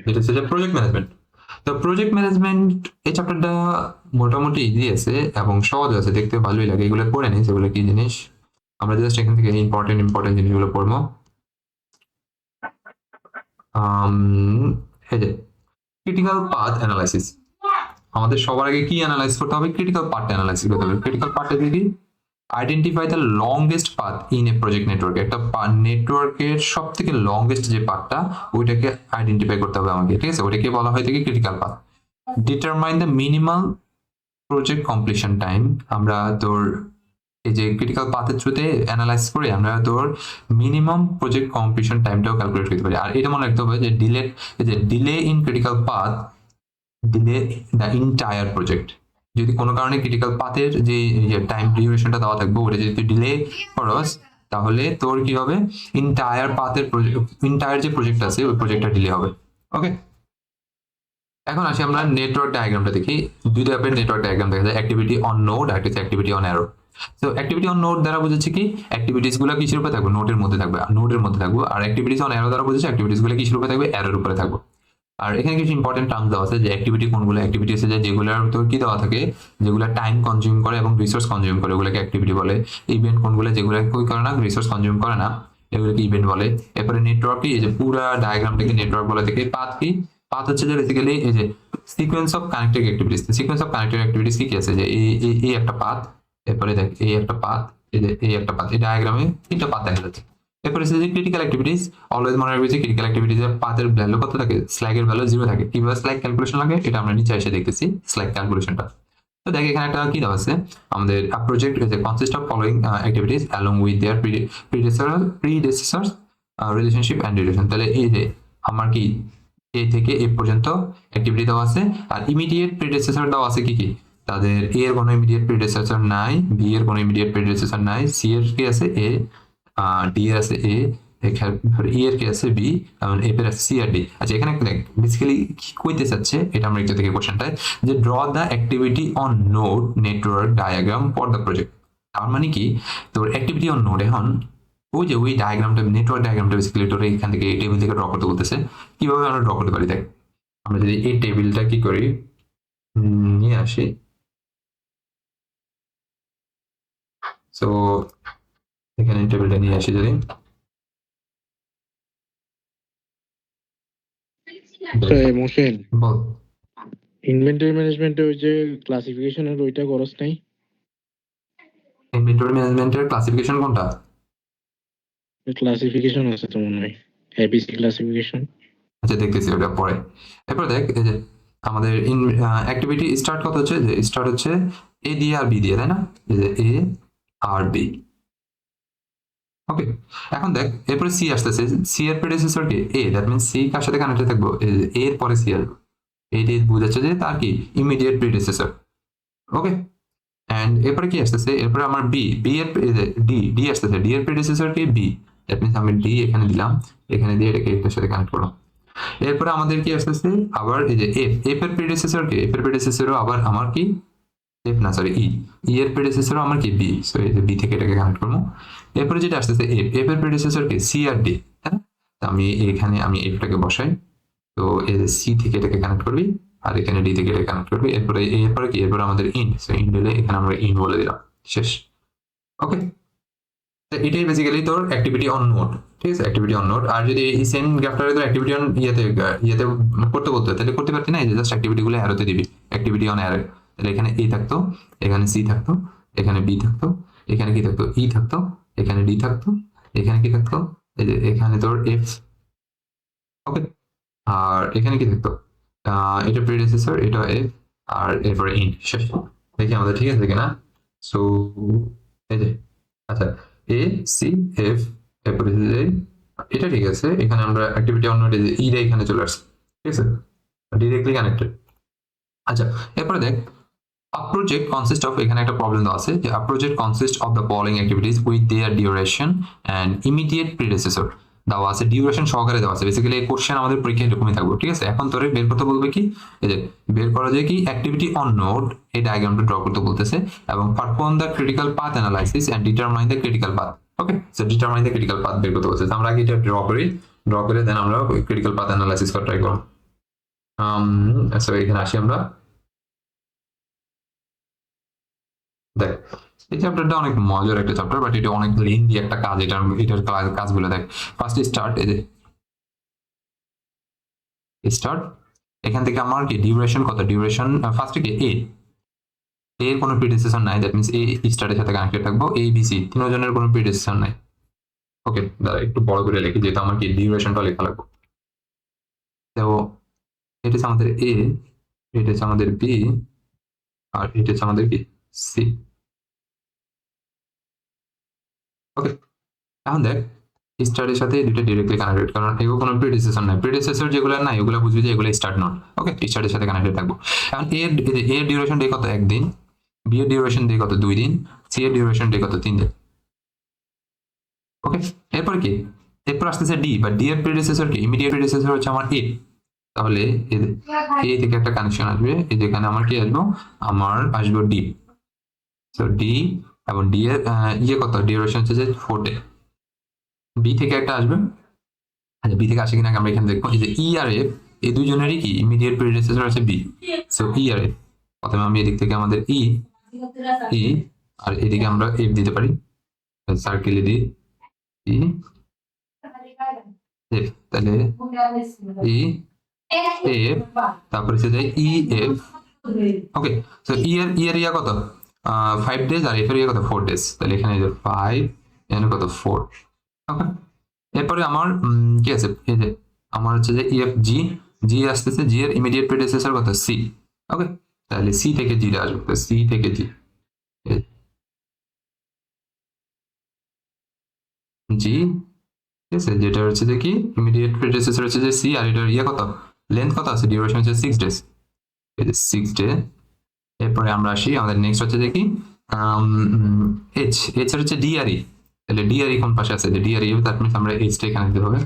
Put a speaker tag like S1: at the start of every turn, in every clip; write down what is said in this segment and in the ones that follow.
S1: যেটা হচ্ছে যে প্রজেক্ট ম্যানেজমেন্ট। তো প্রজেক্ট ম্যানেজমেন্ট এই চ্যাপ্টারটা মোটামুটি ইজি আছে এবং সহজ আছে, দেখতে ভালোই লাগে। এগুলো পড়ে নিই সেগুলো কি জিনিস, আমরা জাস্ট এখান থেকে ইম্পর্টেন্ট জিনিসগুলো পড়বো। এই যে ক্রিটিক্যাল পাথ অ্যানালাইসিস, আমাদের সবার আগে কি অ্যানালাইজ করতে হবে? ক্রিটিক্যাল পার্ট অ্যানালাইসিস করতে হবে। ক্রিটিক্যাল পার্টে কি? Identify the longest path in a project network. একটা নেটওয়ার্কের সব থেকে লংগেস্ট যে পাথটা ওইটাকে আইডেন্টিফাই করতে হবে আমাকে, ঠিক আছে? ওইটাকে বলা হয় থেকে critical path. Determine the minimum project completion time. আমরা তোর এই যে ক্রিটিক্যাল পাথের থ্রুতে অ্যানালাইজ করে আমরা তোর মিনিমাম প্রজেক্ট কমপ্লিশন টাইমটাও ক্যালকুলেট করতে পারি। আর এটা মনে রাখতে হবে যে delay in critical path delay the entire project. যদি কোনো কারণে ক্রিটিক্যাল পাথের যে টাইম ডিউরেশনটা দেওয়া থাকবে ওটা যদি তুই ডিলে করস তাহলে তোর কি হবে? ইন্টায়ার পাথের ইন্টায়ার যে প্রজেক্ট আছে ওই প্রজেক্টটা ডিলে হবে। ওকে, এখন আসি আমরা নেটওয়ার্ক ডায়াগ্রামটা দেখি। দুই টাইপের নেটওয়ার্ক ডায়াগ্রাম দেখা যায়, অ্যাক্টিভিটি অন নোড আর একটা অ্যাক্টিভিটি অন অ্যারো। তো অ্যাক্টিভিটি অন নোড দ্বারা বুঝেছে কি অ্যাক্টিভিটিস গুলো কিসের উপরে থাকবে? নোডের মধ্যে থাকবে, নোডের মধ্যে থাকবে। আর অ্যাক্টিভিটিস অন অ্যারো দ্বারা বুঝেছে অ্যাক্টিভিটিস গুলো কিসের উপরে থাকবে? অ্যারোর উপরে থাকবে। আর এখানে কিছু ইম্পর্টেন্ট টার্মস দেওয়া আছে যে অ্যাক্টিভিটি কোনগুলো অ্যাক্টিভিটি আছে যেগুলোর তোর কি দেওয়া থাকে, যেগুলো টাইম কনজিউম করে এবং রিসোর্স কনজিউম করে ওগুলোকে অ্যাক্টিভিটি বলে। ইভেন্ট কোনগুলো যেগুলো কই করে না, রিসোর্স কনজিউম করে না, এগুলোকে ইভেন্ট বলে। এরপরে নেটওয়ার্ক কি, এই যে পুরো ডায়াগ্রামটাকে নেটওয়ার্ক বলে থাকে। পাথ কি? পাথ হচ্ছে যে বেসিক্যালি এই যে sequence of connected activities. Sequence of connected activities কি কি আছে, যে এই একটা পাথ, এরপরে দেখ এই একটা পাথ, এই যে এই একটা পাথ। এই ডায়াগ্রামে তিনটা পাথ দেখা যাচ্ছে। এরপরে যে ক্রিটিক্যাল অ্যাক্টিভিটিস, অলওয়েজ মনে রাখবে যে ক্রিটিক্যাল অ্যাক্টিভিটিস এর পাথের ভ্যালু কত থাকে? স্ল্যাগ এর ভ্যালু 0 থাকে। কিভাবে স্ল্যাগ ক্যালকুলেশন লাগে এটা আমরা নিচে এসে দেখতেছি স্ল্যাগ ক্যালকুলেশনটা। তো দেখ এখানে একটা কি দেওয়া আছে, আমাদের project is a consist of following activities along with their predecessors relationship and duration. তাহলে এই যে আমার কি এ থেকে এ পর্যন্ত অ্যাক্টিভিটি দেওয়া আছে, আর ইমিডিয়েট প্রিডেসেসর দেওয়া আছে কি কি? তাদের এ এর কোনো ইমিডিয়েট প্রিডেসেসর নাই, বি এর কোনো ইমিডিয়েট প্রিডেসেসর নাই, সি এর কি আছে? এ, ডি এর আছে এ, ই এর কি আছে? বি, এবং এফ এর আছে সি আর ডি। আচ্ছা এখানে দেখ বেসিক্যালি কি কইতে চাচ্ছে এটা আমরা একটু দেখি কোশ্চেনটায়, যে draw the activity on node network diagram for the project. তার মানে কি তোর অ্যাক্টিভিটি অন নোড এখন ওই যে ওই ডায়াগ্রামটা নেটওয়ার্ক ডায়াগ্রামটা বেসিক্যালি তোর এখান থেকে এই টেবিল থেকে ড্র করতে বলতেছে। কিভাবে আমরা ড্র করতে পারি দেখ, আমরা যদি এই টেবিলটা কি করি নিয়ে আসি, সো এখানে টেবিলটা নিয়ে আসি যদি
S2: মোশন
S1: বল।
S2: ইনভেন্টরি ম্যানেজমেন্টে ওই যে ক্লাসিফিকেশনের ওইটা খরচ নাই?
S1: ইনভেন্টরি ম্যানেজমেন্টের ক্লাসিফিকেশন কোনটা?
S2: ক্লাসিফিকেশন আছে তো মনে হয়, এবিসি ক্লাসিফিকেশন।
S1: আচ্ছা দেখতেছি ওটা পরে। এরপর দেখ এই যে আমাদের অ্যাক্টিভিটি স্টার্ট কত হচ্ছে, যে স্টার্ট হচ্ছে এ দিয়ে আর বি দিয়ে, তাই না? এই যে এ আর বি। ওকে, এখন দেখ এরপরে সি আসতেছে। সি এর প্রেডিসেসর কি? এ, দ্যাট মিন্স সি কার সাথে কানেক্টেড থাকবো? এ এর পরে সি আসবে। এটি বোঝাচ্ছে যে তার কি ইমিডিয়েট প্রিডিসেসর। ওকে, এন্ড এরপরে কি আসতেছে? এরপরে আমার বি, বি এর ডি আসতেছে। ডি এর প্রিডিসেসর কি? বি, দ্যাট মিন্স আমি ডি এখানে দিলাম, এখানে দিয়ে এটাকে এর সাথে কানেক্ট করলাম। এরপরে আমাদের কি আসতেছে আবার এই যে এফ, এফ এর প্রিডিসেসর কে? এফ এর প্রিডিসেসরও আবার আমার কি এফ না সরি ই, ই এর প্রিডিসেসরও আমার কি বি, সো এই যে বি থেকে এটাকে কানেক্ট করবো। এরপরে যেটা আসতেছে এফ, এফ এর প্রিডিসেসর কে? সি আর ডি, হ্যাঁ। আমি এখানে আমি এফটাকে বসাই, তো এই যে সি থেকে এটাকে কানেক্ট করবি আর এখানে ডি থেকে এটাকে কানেক্ট করবি। এরপরে কি? এরপরে আমাদের ইন্ট, সো ইন্ট দিলে এখানে আমরা ইন্ট বলে দিলাম, শেষ। ওকে, এটাই বেসিক্যালি তোর অ্যাক্টিভিটি অন নোড, ঠিক আছে? Activity on node. আর যদি এই সেম গ্রাফটারে তোর অ্যাক্টিভিটি অন ইয়েতে করতে বলতে তাহলে করতে পারতি না? এই যে জাস্ট অ্যাক্টিভিটি গুলো অ্যারোতে দিবি, অ্যাক্টিভিটি অন অ্যারো। তাহলে এখানে এ থাকতো, এখানে সি থাকতো, এখানে বি থাকতো, এখানে কি থাকতো? ই থাকতো, এখানে ডি থাকতো, এখানে কি থাকতো? এই যে এখানে তোর এফ। ওকে, আর এখানে কি থাকতো? এটা প্রিডিসেসর, এটা এফ, আর এরপরে ইন্ট, শেষ। দেখি আমাদের ঠিক আছে কিনা। সো এই যে আচ্ছা এ সি এফ, এরপরে যে এটা ঠিক আছে। এখানে আমরা অ্যাক্টিভিটি অন নোড ইটা এখানে চলে আসছে, ঠিক আছে, ডিরেক্টলি কানেক্টেড। আচ্ছা এরপরে দেখ a project consists of, এখানে একটা প্রবলেম দেওয়া আছে যে a project consists of the following activities with their duration and immediate predecessor দেওয়া আছে, ডিউরেশন সহকারে দেওয়া আছে। বেসিক্যালি এই কোশ্চেন আমাদের পরীক্ষায় এরকমই থাকবে, ঠিক আছে? এখন তোরে বের করতে বলবে কি, এই যে বের করা যায় কি অ্যাক্টিভিটি অন নোড, এই ডায়াগ্রামটা ড্র করতে বলতেছে, এবং perform the critical path analysis and determine the critical path. Okay, so determine the critical path বের করতে বলতেছে। আমরা আগে এটা ড্র করি, ড্র করে দেন আমরা ক্রিটিক্যাল পাথ অ্যানালাইসিস করা ট্রাই করব। সো এখানে আসি আমরা। দেখ এই চ্যাপ্টারটা অনেক মজার একটা চ্যাপ্টার, বাট এটা অনেক লেন্দি একটা কাজ। এটার কাজগুলো দেখ। ফার্স্ট স্টার্ট, এই যে স্টার্ট, এখান থেকে আমার কি ডিউরেশন কত, ডিউরেশন ফার্স্টে কি এ এর কোনো প্রিডিসেসর নাই, দ্যাট মিন্স এ স্টারের সাথে কানেক্টেড থাকবো। এ বি সি তিনজনের কোনো প্রিডিসেসর নাই। ওকে, দাঁড়া একটু বড় করে লিখি যেহেতু আমার কি ডিউরেশনটা লেখা লাগবে। তো এটা হচ্ছে আমাদের এ, এটা হচ্ছে আমাদের বি, আর এটা হচ্ছে আমাদের কি সি। ওকে, এখন দেখ স্টারের সাথে দুটো ডিরেক্টলি কানেক্টেড, কারণ এগুলো কোনো প্রিডিসেসর নাই। প্রিডিসেসর যেগুলো নাই ওগুলো বুঝবি যে এগুলো স্টার্ট নোড। ওকে, স্টারের সাথে কানেক্টেড থাকবো। এখন এর ডিউরেশন ডে কত, 1 দিন। বি এর ডিউরেশন ডে কত, 2 দিন। সি এর ডিউরেশন ডে কত, 3 দিন। ওকে, এরপর কি, এরপর আসতেছে ডি, বা ডি এর প্রিডিসেসর কি, ইমিডিয়েট প্রিডিসেসর হচ্ছে আমার এ। তাহলে এ থেকে একটা কানেকশন আসবে, এই যেখানে আমার কি আসবো, আমার আসবো ডি। সো ডি এবং ডি এর কত ডিউরেশন হচ্ছে যে 4 ডে। বি থেকে একটা আসবে, আচ্ছা বি থেকে আসে কিনা আমরা এখানে দেখবো। এই যে ই আর এফ, এই দুজনেরই কি ইমিডিয়েট প্রিডিসেসর আছে বি। সো ই আর এফ, প্রথমে আমি এদিক থেকে আমাদের ই আর এদিকে আমরা এফ দিতে পারি, সার্কেলে দিই ই এফ, তাহলে ই এফ, তারপরে হচ্ছে যে ই এফ। ওকে, সো ই এর ইয়া কত, 5 ডেজ, আর এফ এর ইয়া কত, 4 ডেজ। তাহলে এখানে যে 5, এখানে কত 4। ওকে, এরপরে আমার কি আছে, এই যে আমার হচ্ছে যে ইএফ জি, জি আসতেছে, জি এর ইমিডিয়েট প্রিডিসেসর কত, সি। ওকে, তাহলে সি থেকে জি আসবে, তো সি থেকে জি, জি ঠিক আছে, যেটা হচ্ছে যে কি ইমিডিয়েট প্রিডিসেসর হচ্ছে যে সি, আর এটার ইয়ে কত, লেন্থ কত আছে, ডিউরেশন হচ্ছে 6 ডেজ, এই যে 6 ডে। এরপরে আমরা আসি আমাদের নেক্সট হচ্ছে যে কি এইচ, এইচ এর হচ্ছে ডিআরই। তাহলে ডিআরই কোন পাশে আছে, যে ডিআরই, দ্যাট মিন্স আমরা এইচ টা এখানে দিতে হবে।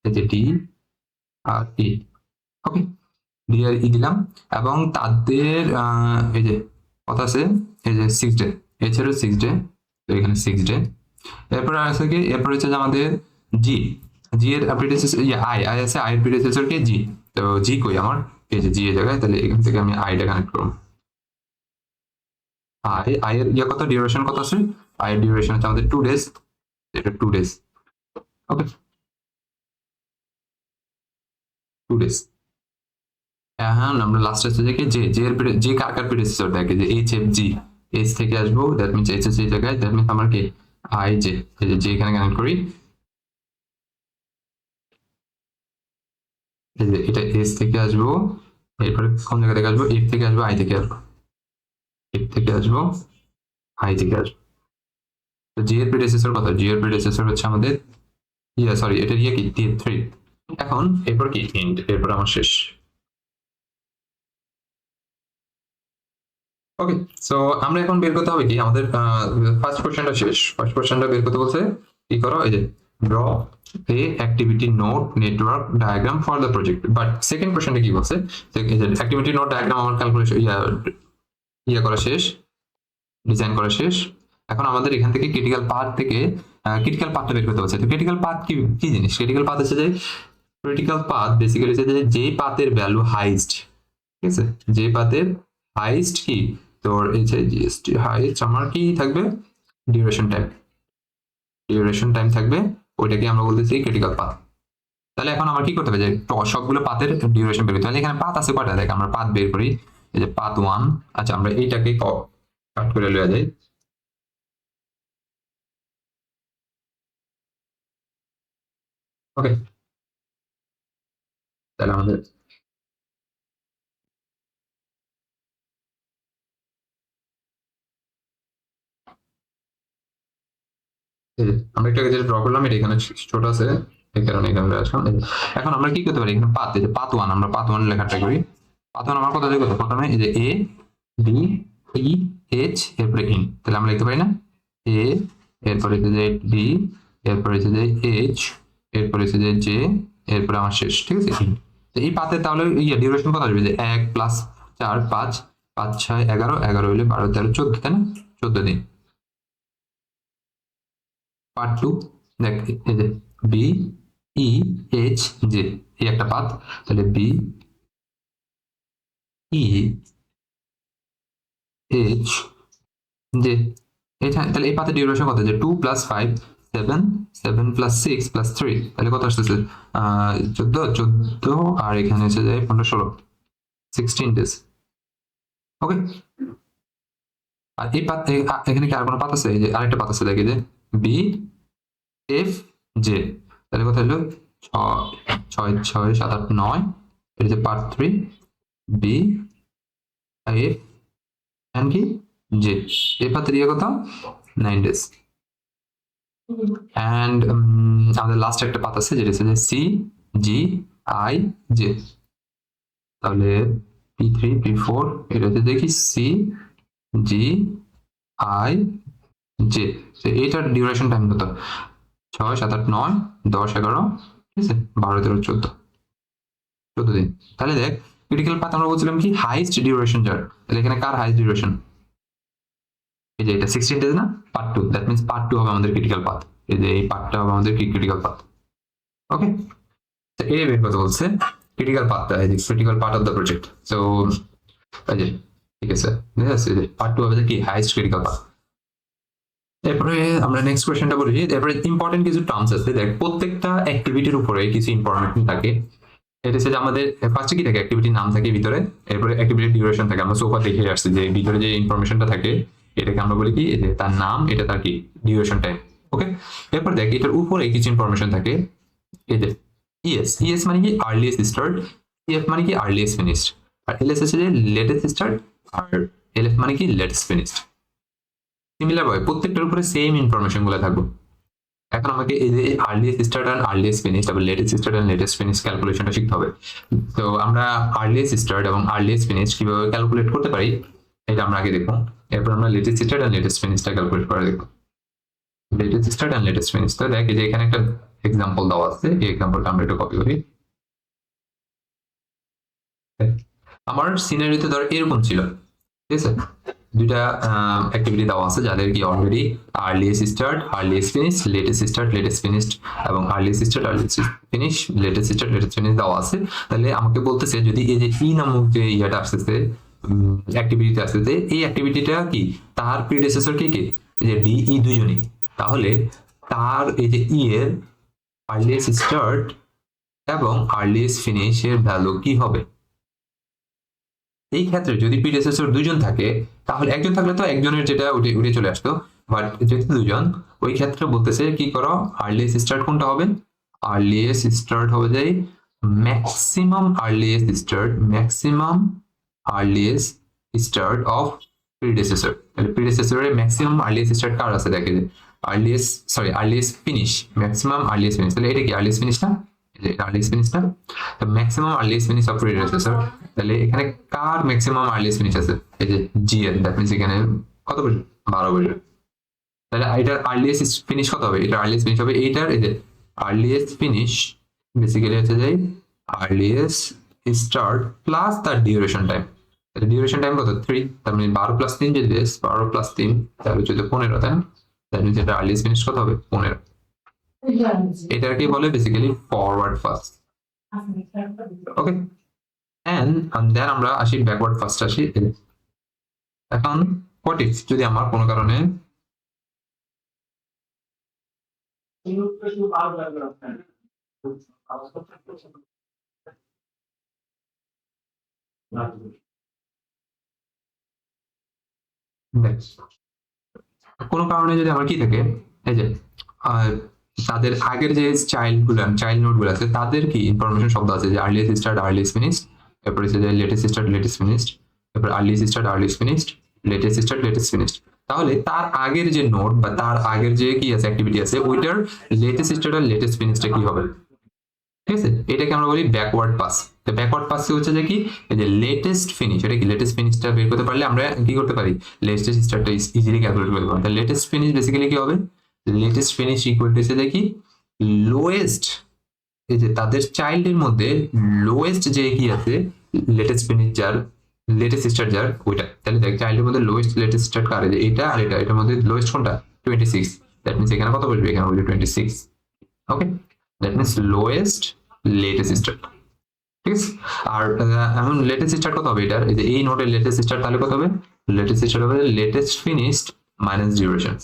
S1: এই যে ডি আর ই। ওকে, ডি আর ই দিলাম, এবং তাদের এই যে কথা আছে, এই যে 6 ডে, এইচ এর 6 ডে, তো এখানে 6 ডে। এরপরে আছে কি, এরপর হচ্ছে যে আমাদের জি, জি এর প্রিডিসেসর আই, আই আছে, আই এর প্রিডিসেসর কি জি। তো জি কই আমার, এই যে জি এর জায়গায়, তাহলে এখান থেকে আমি আইটা কানেক্ট করব। আই এর কত, ডিউরেশন কত আছে, আই এর ডিউরেশন হচ্ছে আমাদের 2 ডেজ, এটা 2 ডেজ। ওকে, 2 ডেজ। হ্যাঁ, আমরা লাস্ট হচ্ছে যে কি জে, জে এর যে কার কার প্রিডিসেসর দেখে, যে এইচ এফ জি, এইচ থেকে আসবো, দ্যাট মিন্স এইচ এর জায়গায়, দ্যাট মিন্স আমার কি আই জে, এই যে জে এখানে কানেক্ট করি, এই যে এটা এস থেকে আসবো, এরপরে কোন জায়গা থেকে আসবো, এফ থেকে আসবো, আই থেকে আসবো, এফ থেকে আসবো, আই থেকে আসবো। তো জি এর প্রিডিসেসর কত, জি এর প্রিডিসেসর হচ্ছে আমাদের সরি, এটা কি 3। এখন এরপর কি এন্ড, এরপর আমার শেষ। ওকে, সো আমরা এখন বের করতে হবে কি, আমাদের ফার্স্ট কোশ্চেনটা শেষ। ফার্স্ট কোশ্চেনটা বের করতে বলছে কি করো, এই যে draw A activity node network diagram for the project. But second কোশ্চেনটা কি বলছে, যে অ্যাক্টিভিটি নোড ডায়াগ্রাম আমার ক্যালকুলেশন করা শেষ, ডিজাইন করা শেষ। এখন আমাদের এখান থেকে ক্রিটিক্যাল পাথ থেকে ক্রিটিক্যাল পাথটা বের করতে হচ্ছে। তো ক্রিটিক্যাল পাথ কি কি জিনিস, ক্রিটিক্যাল পাথ হচ্ছে যে, ক্রিটিক্যাল পাথ বেসিক্যালি হচ্ছে যে যেই পাথের ভ্যালু হাইস্ট, ঠিক আছে, যে পাথের হাইস্ট কি তোর এই যে জিএসটি হাইস্ট আমার কি থাকবে, ডিউরেশন টাইম, ডিউরেশন টাইম থাকবে, ওইটাকে আমরা বলতেছি ক্রিটিক্যাল পাথ। তাহলে এখন আমার কি করতে হবে, যে সবগুলো পাথের ডিউরেশন বের করতে হবে। এখানে পাথ আছে কয়টা, দেখ আমরা পাথ বের করি, এই যে পাথ 1। আচ্ছা, আমরা এইটাকে কাট করে লওয়া যায়। ওকে, তাহলে আমাদের আমরা একটা যেটা ড্র করলাম, এটা এখানে ছোট আছে, এই কারণে এখানে আসলাম। এখন আমরা কি করতে পারি, এখানে পাথ, এই যে পাথ 1, আমরা পাথ 1 লেখাটা করি। পাথ 1 আমার কত দিয়ে কত, প্রথমে এই যে এ বি ই এইচ, এরপরে ইন, তাহলে আমরা লিখতে পারি না, এ, এরপরে হচ্ছে যে বি, এরপরে হচ্ছে যে এইচ, এরপরে হচ্ছে যে জে, এরপরে আমার শেষ, ঠিক আছে ইন। তো এই পাথের তাহলে ডিউরেশন কত আসবে, যে 1 প্লাস 4 5, 5 6 11, 11 হইলে 12 13 14, তাই না, 14 দিন। পার্ট 2 দেখ এই যে বি ই এইচ জে এই একটা পাথ, তাহলে বি ই এইচ জে এটা, তাহলে এই পাথের ডিউরেশন কত, যে 2 + 5 7 7 + 6 + 3, তাহলে কত আসতেছে 14 আর এখানে হচ্ছে যে 15 16 16 ডেজ। ওকে, আর এই পাত এখানে কি আর কোনো পাত আছে, এই যে আরেকটা পাত আছে দেখি যে বি এফ জে, তাহলে কত হলো 6 6 7 8 9, এটা হচ্ছে পার্ট 3 বি এফ এন্ড কি জে, এই পাতের ইয়ে কত 9 ডেজ। অ্যান্ড আমাদের লাস্ট একটা পাত আছে যেটা হচ্ছে যে সি জি আই জে, তাহলে P3 P4 এটা হচ্ছে দেখি সি জি আই জে, এইটার ডিউরেশন টাইম কত 6 7 8 9 10 11, ঠিক আছে 12 13 14 দিন। তাহলে দেখ ক্রিটিক্যাল পাথ আমরা বলছিলাম কি হাইস্ট ডিউরেশন যার, তাহলে এখানে কার হাইস্ট ডিউরেশন, এই যে এটা 16 ডেজ না, পার্ট 2, দ্যাট মিন্স পার্ট 2 হবে আমাদের ক্রিটিক্যাল পাথ, এই যে এই পার্টটা হবে আমাদের ক্রিটিক্যাল পাথ। ওকে, তো এই বের কথা বলছে ক্রিটিক্যাল পাথটা, এই যে critical part of the project. So এই যে ঠিক আছে, পার্ট 2 হবে কি হাইস্ট ক্রিটিক্যাল পাথ। এরপরে আমরা নেক্সট কোয়েশ্চেনটা বলি, এরপরে ইম্পর্টেন্ট কিছু টার্মস আছে, দেখ প্রত্যেকটা অ্যাক্টিভিটির উপরে কিছু ইনফরমেশন থাকে। এটা হচ্ছে যে আমাদের ফার্স্টে কি থাকে, অ্যাক্টিভিটির নাম থাকে ভিতরে, এরপরে অ্যাক্টিভিটির ডিউরেশন থাকে, আমরা সোফা দেখে আসছি যে ভিতরে যে ইনফরমেশনটা থাকে এটাকে আমরা বলি কি, যে তার নাম, এটা তার কি ডিউরেশন টাইম। ওকে, এরপর দেখ এটার উপরে কিছু ইনফরমেশন থাকে, এই যে ইএস ইএস মানে কি আর্লিয়েস্ট স্টার্ট, ইএফ মানে কি আর্লিয়েস্ট ফিনিশড, আর এলএস হচ্ছে যে লেটেস্ট স্টার্ট, আর এলএফ মানে কি লেটেস্ট ফিনিশড। সিমিলার ভাবে প্রত্যেকটার উপরে সেম ইনফরমেশন গুলো থাকবে। এখন আমাকে এই যে আর্লিয়েস্ট স্টার্ট আর আর্লিয়েস্ট ফিনিশ এবং লেটেস্ট স্টার্ট আর লেটেস্ট ফিনিশ ক্যালকুলেশনটা শিখতে হবে। তো আমরা আর্লিয়েস্ট স্টার্ট এবং আর্লিয়েস্ট ফিনিশ কিভাবে ক্যালকুলেট করতে পারি এটা আমরা আগে দেখবো, এরপর আমরা লেটেস্ট স্টার্ট আর লেটেস্ট ফিনিশটা ক্যালকুলেট করে দেখবো। লেটেস্ট স্টার্ট আর লেটেস্ট ফিনিশ, তো দেখ যে এখানে একটা এক্সাম্পল দেওয়া আছে, এই এক্সাম্পলটা আমরা একটু কপি করি। আমার সিনারিতে ধর এরকম ছিল, ঠিক আছে, দুইটা অ্যাক্টিভিটি দেওয়া আছে যাদের কি already earliest start earliest finish, latest start latest finished এবং earliest start earliest finish, latest start latest finish দেওয়া আছে। তাহলে আমাকে বলতেছে যদি এই যে ই নামক যে ইয়াটা আসতেছে অ্যাক্টিভিটিতে আসতেছে, এই অ্যাক্টিভিটিটা কি তার প্রিডেসেসর কে কে, এই যে ডি ই দুজনই, তাহলে তার এই যে ই এর আর্লিয়েস্ট স্টার্ট এবং আর্লিয়েস্ট ফিনিশ এর ভ্যালু কি হবে। এই ক্ষেত্রে যদি প্রিডেসেসর দুজন থাকে, তাহলে একজন থাকলে তো একজনের যেটা উঠে চলে আসতো, বাট যেহেতু দুজন, ওই ক্ষেত্রে বলতেছে কি করো, আর্লিয়েস্ট স্টার্ট কোনটা হবে, আর্লিয়েস্ট স্টার্ট হবে যে ম্যাক্সিমাম আর্লিয়েস্ট স্টার্ট অফ প্রিডেসেসর। তাহলে প্রিডেসেসরের ম্যাক্সিমাম আর্লিয়েস্ট স্টার্ট কার আছে, দেখে যে earliest finish, maximum earliest finish, তাহলে এটা কি আর্লিয়েস্ট ফিনিশ না, আর্লিয়েস্ট ফিনিশটা, তো ম্যাক্সিমাম আর্লিয়েস্ট ফিনিশ অফ প্রিডেসেসর, তাহলে এখানে কার ম্যাক্সিমাম আর্লিয়েস্ট ফিনিশ আছে, এই যে জি এর, দ্যাট মিন্স এখানে কত বছর 12 বছর, তাহলে এটার আর্লিয়েস্ট ফিনিশ কত হবে, এটা আর্লিয়েস্ট ফিনিশ হবে এইটার, এই যে আর্লিয়েস্ট ফিনিশ বেসিক্যালি হচ্ছে যে আর্লিয়েস্ট স্টার্ট প্লাস তার ডিউরেশন টাইম, তাহলে ডিউরেশন টাইম কত 3, তার মানে 12 + 3 যদি 12 + 3 তাহলে হচ্ছে 15, তাই না, তাহলে এটা আর্লিয়েস্ট ফিনিশ কত হবে 15। এটাকে বলে basically forward fast. Okay, and then আমরা আসি ব্যাকওয়ার্ড ফাস্ট আসি। এখন হোয়াট ইফ যদি আমার কোনো কারণে কোনো কারণে যদি আমার কি থাকে, এই যে তাদের আগের যে চাইল্ড নোড গুলো আছে তাদের কি ইনফরমেশন শব্দ আছে, যে আর্লিয়েস্ট স্টার্ট আর্লিয়েস্ট ফিনিশড, তারপরে যে লেটেস্ট স্টার্ট লেটেস্ট ফিনিশড, তারপর earliest start earliest finished, latest start latest finished. তাহলে তার আগের যে নোড বা তার আগের যে কি আছে অ্যাক্টিভিটি আছে ওইটার লেটেস্ট স্টার্ট আর লেটেস্ট ফিনিশডটা কি হবে, ঠিক আছে, এটাকে আমরা বলি ব্যাকওয়ার্ড পাস। তো ব্যাকওয়ার্ড পাস হচ্ছে যে কি, এই যে লেটেস্ট ফিনিশ, এটা কি লেটেস্ট ফিনিশটা বের করতে পারলে আমরা কি করতে পারি, লেটেস্ট স্টার্টটা ইজিলি ক্যালকুলেট করতে পারি। তাহলে লেটেস্ট ফিনিশ বেসিক্যালি কি হবে, লেটেস্ট ফিনিশ ইকুয়াল টু হচ্ছে যে কি লোয়েস্ট, এই যে তাদের চাইল্ডের মধ্যে লোয়েস্ট যে কি আছে লেটেস্ট ফিনিশ যার, লেটেস্ট স্টার্ট যার ওইটা, তাহলে দেখ চাইল্ডের মধ্যে লোয়েস্ট লেটেস্ট স্টার্ট কার, যে এটা আর এটা, এটার মধ্যে লোয়েস্ট কোনটা 26, দ্যাট মিনস এখানে কত বসবে, এখানে বসবে 26। Okay, that means lowest latest start. ঠিক আছে, আর এখন লেটেস্ট স্টার্ট কত হবে এটার, এই যে এই নোটের লেটেস্ট স্টার্ট তাহলে কত হবে, লেটেস্ট স্টার্ট হবে latest finished minus duration.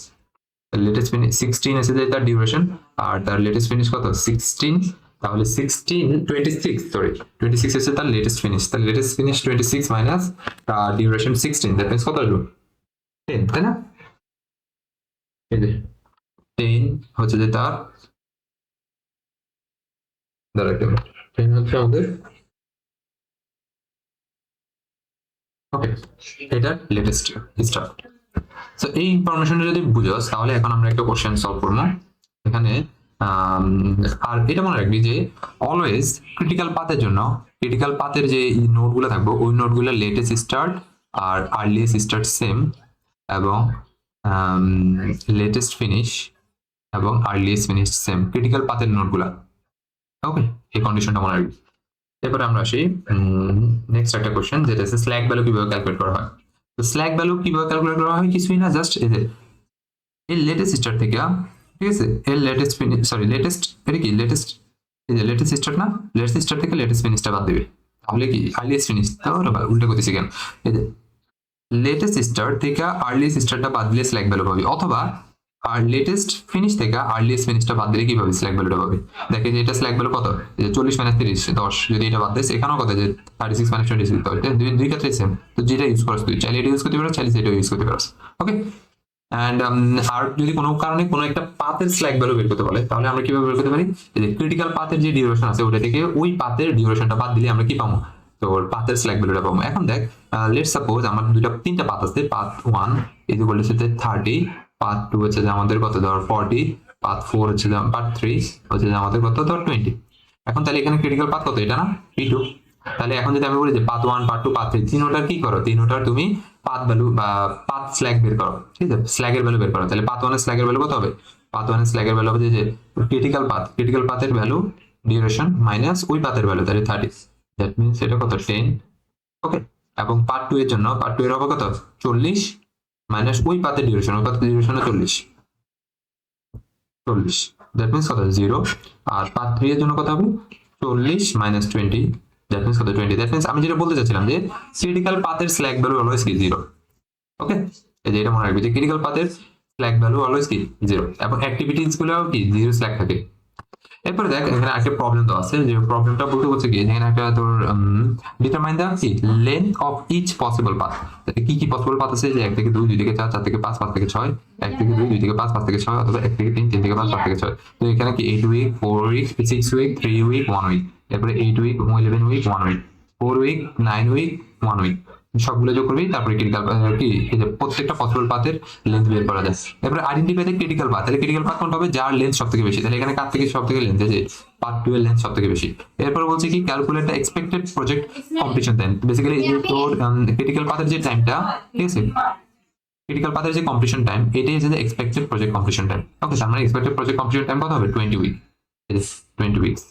S1: Latest finish 16 এসে যায় তার ডিউরেশন, আর তার লেটেস্ট ফিনিশ কত 16, তাহলে 26 সরি 26 এসে তার লেটেস্ট ফিনিশ, তার লেটেস্ট ফিনিশ 26 মাইনাস তার ডিউরেশন 16, দ্যাট মিনস কত আসবে 10, তাই না? এই যে 10 হচ্ছে যে তার, দাঁড়া একটা মিনিট, 10 হচ্ছে আমাদের, ওকে, এটা লেটেস্ট স্টার্ট। সো এই ইনফরমেশনটা যদি বুঝোস তাহলে এখন আমরা একটা কোশ্চেন সলভ করবো এখানে। আর এটা মনে রাখবি যে অলওয়েজ ক্রিটিক্যাল পাথের জন্য, ক্রিটিক্যাল পাথের যে নোটগুলো থাকবে ওই নোটগুলো লেটেস্ট স্টার্ট আর আর্লিয়েস্ট স্টার্ট সেম, এবং লেটেস্ট ফিনিশ এবং আর্লিয়েস্ট ফিনিশ সেম ক্রিটিক্যাল পাথের নোটগুলা। ওকে, এই কন্ডিশনটা মনে রাখবি। এরপরে আমরা আসি নেক্সট একটা কোশ্চেন, যেটা হচ্ছে স্ল্যাক ভ্যালু কিভাবে ক্যালকুলেট করা হয়। তো স্ল্যাক ভ্যালু কিভাবে ক্যালকুলেট করা হয়, কিছুই না, জাস্ট এর লেটেস্ট স্টার্ট থেকে, ঠিক আছে, এর লেটেস্ট ফিনিশ, সরি লেটেস্ট, এটা কি লেটেস্ট, এই যে লেটেস্ট স্টার্ট না, লেটেস্ট স্টার্ট থেকে লেটেস্ট ফিনিশটা বাদ দিবে, তাহলে কি আর্লিয়েস্ট ফিনিশ, তাহলে উল্টো করতেছি কেন, এই যে লেটেস্ট স্টার্ট থেকে আর্লিয়েস্ট স্টার্টটা বাদ দিলে স্ল্যাক ভ্যালু পাবি, অথবা আর লেটেস্ট ফিনিশ থেকে আর্লিয়েস্ট ফিনিশটা বাদ দিলে কিভাবে স্ল্যাক ভ্যালুটা পাবি। দেখে যে এটা স্ল্যাক ভ্যালু কত, যে 40 মাইনাস 30 10, যদি এটা বাদ দিস এখানেও কত, যে 36 মাইনাস 26, তো এটা দুই ক্ষেত্রে সেম, তো যেটা ইউজ করছ তুই চাইলে এটা ইউজ করতে পারো, চাইলে সেটা ইউজ করতে পারো। ওকে, এন্ড আর যদি কোনো কারণে কোনো একটা পাথের স্ল্যাক ভ্যালু বের করতে বলে তাহলে আমরা কিভাবে বের করতে পারি, যে ক্রিটিক্যাল পাথের যে ডিউরেশন আছে ওটা থেকে ওই পাথের ডিউরেশনটা বাদ দিলে আমরা কি পাবো, তো পাথের স্ল্যাক ভ্যালুটা পাবো। এখন দেখ, লেটস সাপোজ আমার তিনটা পাথ আছে, path 1 is equal to 30, path 2 হচ্ছে যে আমাদের কত ধর 40, পাথ 4 হচ্ছে যে পাথ 3 হচ্ছে যে আমাদের কত ধর 20। এখন তাহলে এখানে ক্রিটিক্যাল পাথ কত, এটা না P2। তাহলে এখন যদি আমি বলি যে পাথ 1 পাথ 2 পাথ 3, তিনোটার কি করো, তিনোটার তুমি পাথ ভ্যালু বা পাথ স্ল্যাক বের করো, ঠিক আছে, স্ল্যাগের ভ্যালু বের করো। তাহলে পাথ 1 এর স্ল্যাগের ভ্যালু কত হবে, পাথ 1 এর স্ল্যাগের ভ্যালু হবে যে ক্রিটিক্যাল পাথের ভ্যালু ডিউরেশন মাইনাস ওই পাথের ভ্যালু, তাহলে 30, দ্যাট মিন্স এটা কত 10। ওকে, এবং পার্ট 2 এর জন্য, পার্ট 2 এর হবে কত 40 মাইনাস ওই পাথের ডিউরেশন, ওই পাথের ডিউরেশন 40, দ্যাট মিন্স কত 0। আর পার্ট 3 এর জন্য কত হবে 40 মাইনাস 20, দ্যাট মিন্স কত 20। দ্যাট মিন্স আমি যেটা বলতে চাচ্ছিলাম যে ক্রিটিক্যাল পাথের স্ল্যাক ভ্যালু অলওয়েজ কি 0। ওকে, এই যে এটা মনে রাখবি যে ক্রিটিক্যাল পাথের স্ল্যাক ভ্যালু অলওয়েজ কি 0, এবং অ্যাক্টিভিটিস গুলো কি 0 স্ল্যাক থাকে। এরপরে দেখ এখানে একটা প্রবলেম তো আছে, যে প্রবলেমটা বলতে বলছে কি, এখানে একটা তোর ডিটারমাইন দা কি length of each possible path. কি কি পসিবল পাথ আছে, যে 1 থেকে 2, 2 থেকে 4, 4 থেকে 5, 5 থেকে 6, 1 থেকে 2, 2 থেকে 5, 5 থেকে 6, অথবা 1 থেকে 3, 3 থেকে 5, 5 থেকে 6। তো এখানে কি 8 week, 4 week, 6 week, 3 week, 1 week, এরপরে 8 week, 11 week, 1 week, 4 week, 9 week, 1 week, সবগুলো যোগ করবি, তারপরে ক্রিটিক্যাল কি এই যে প্রত্যেকটা পসিবল পাথের লেন্থ বের করা যায়। এরপরে আইডেন্টিফাই দ্য ক্রিটিক্যাল পাথ, তাহলে ক্রিটিক্যাল পাথ কোনটা হবে, যার লেন্থ সবথেকে বেশি। তাহলে এখানে কার থেকে সবথেকে লেন্থ, যে পার্ট 2 এর লেন্থ সবথেকে বেশি। এরপর বলছে কি calculate the expected project completion time. Basically এই যে তোর ক্রিটিক্যাল পাথের যে টাইমটা, ঠিক আছে, ক্রিটিক্যাল পাথের যে কমপ্লিশন টাইম, এটাই হচ্ছে এক্সপেক্টেড প্রজেক্ট কমপ্লিশন টাইম। ওকে, তার মানে এক্সপেক্টেড প্রজেক্ট কমপ্লিশন টাইম কত হবে 20 উইক, 20 উইকস।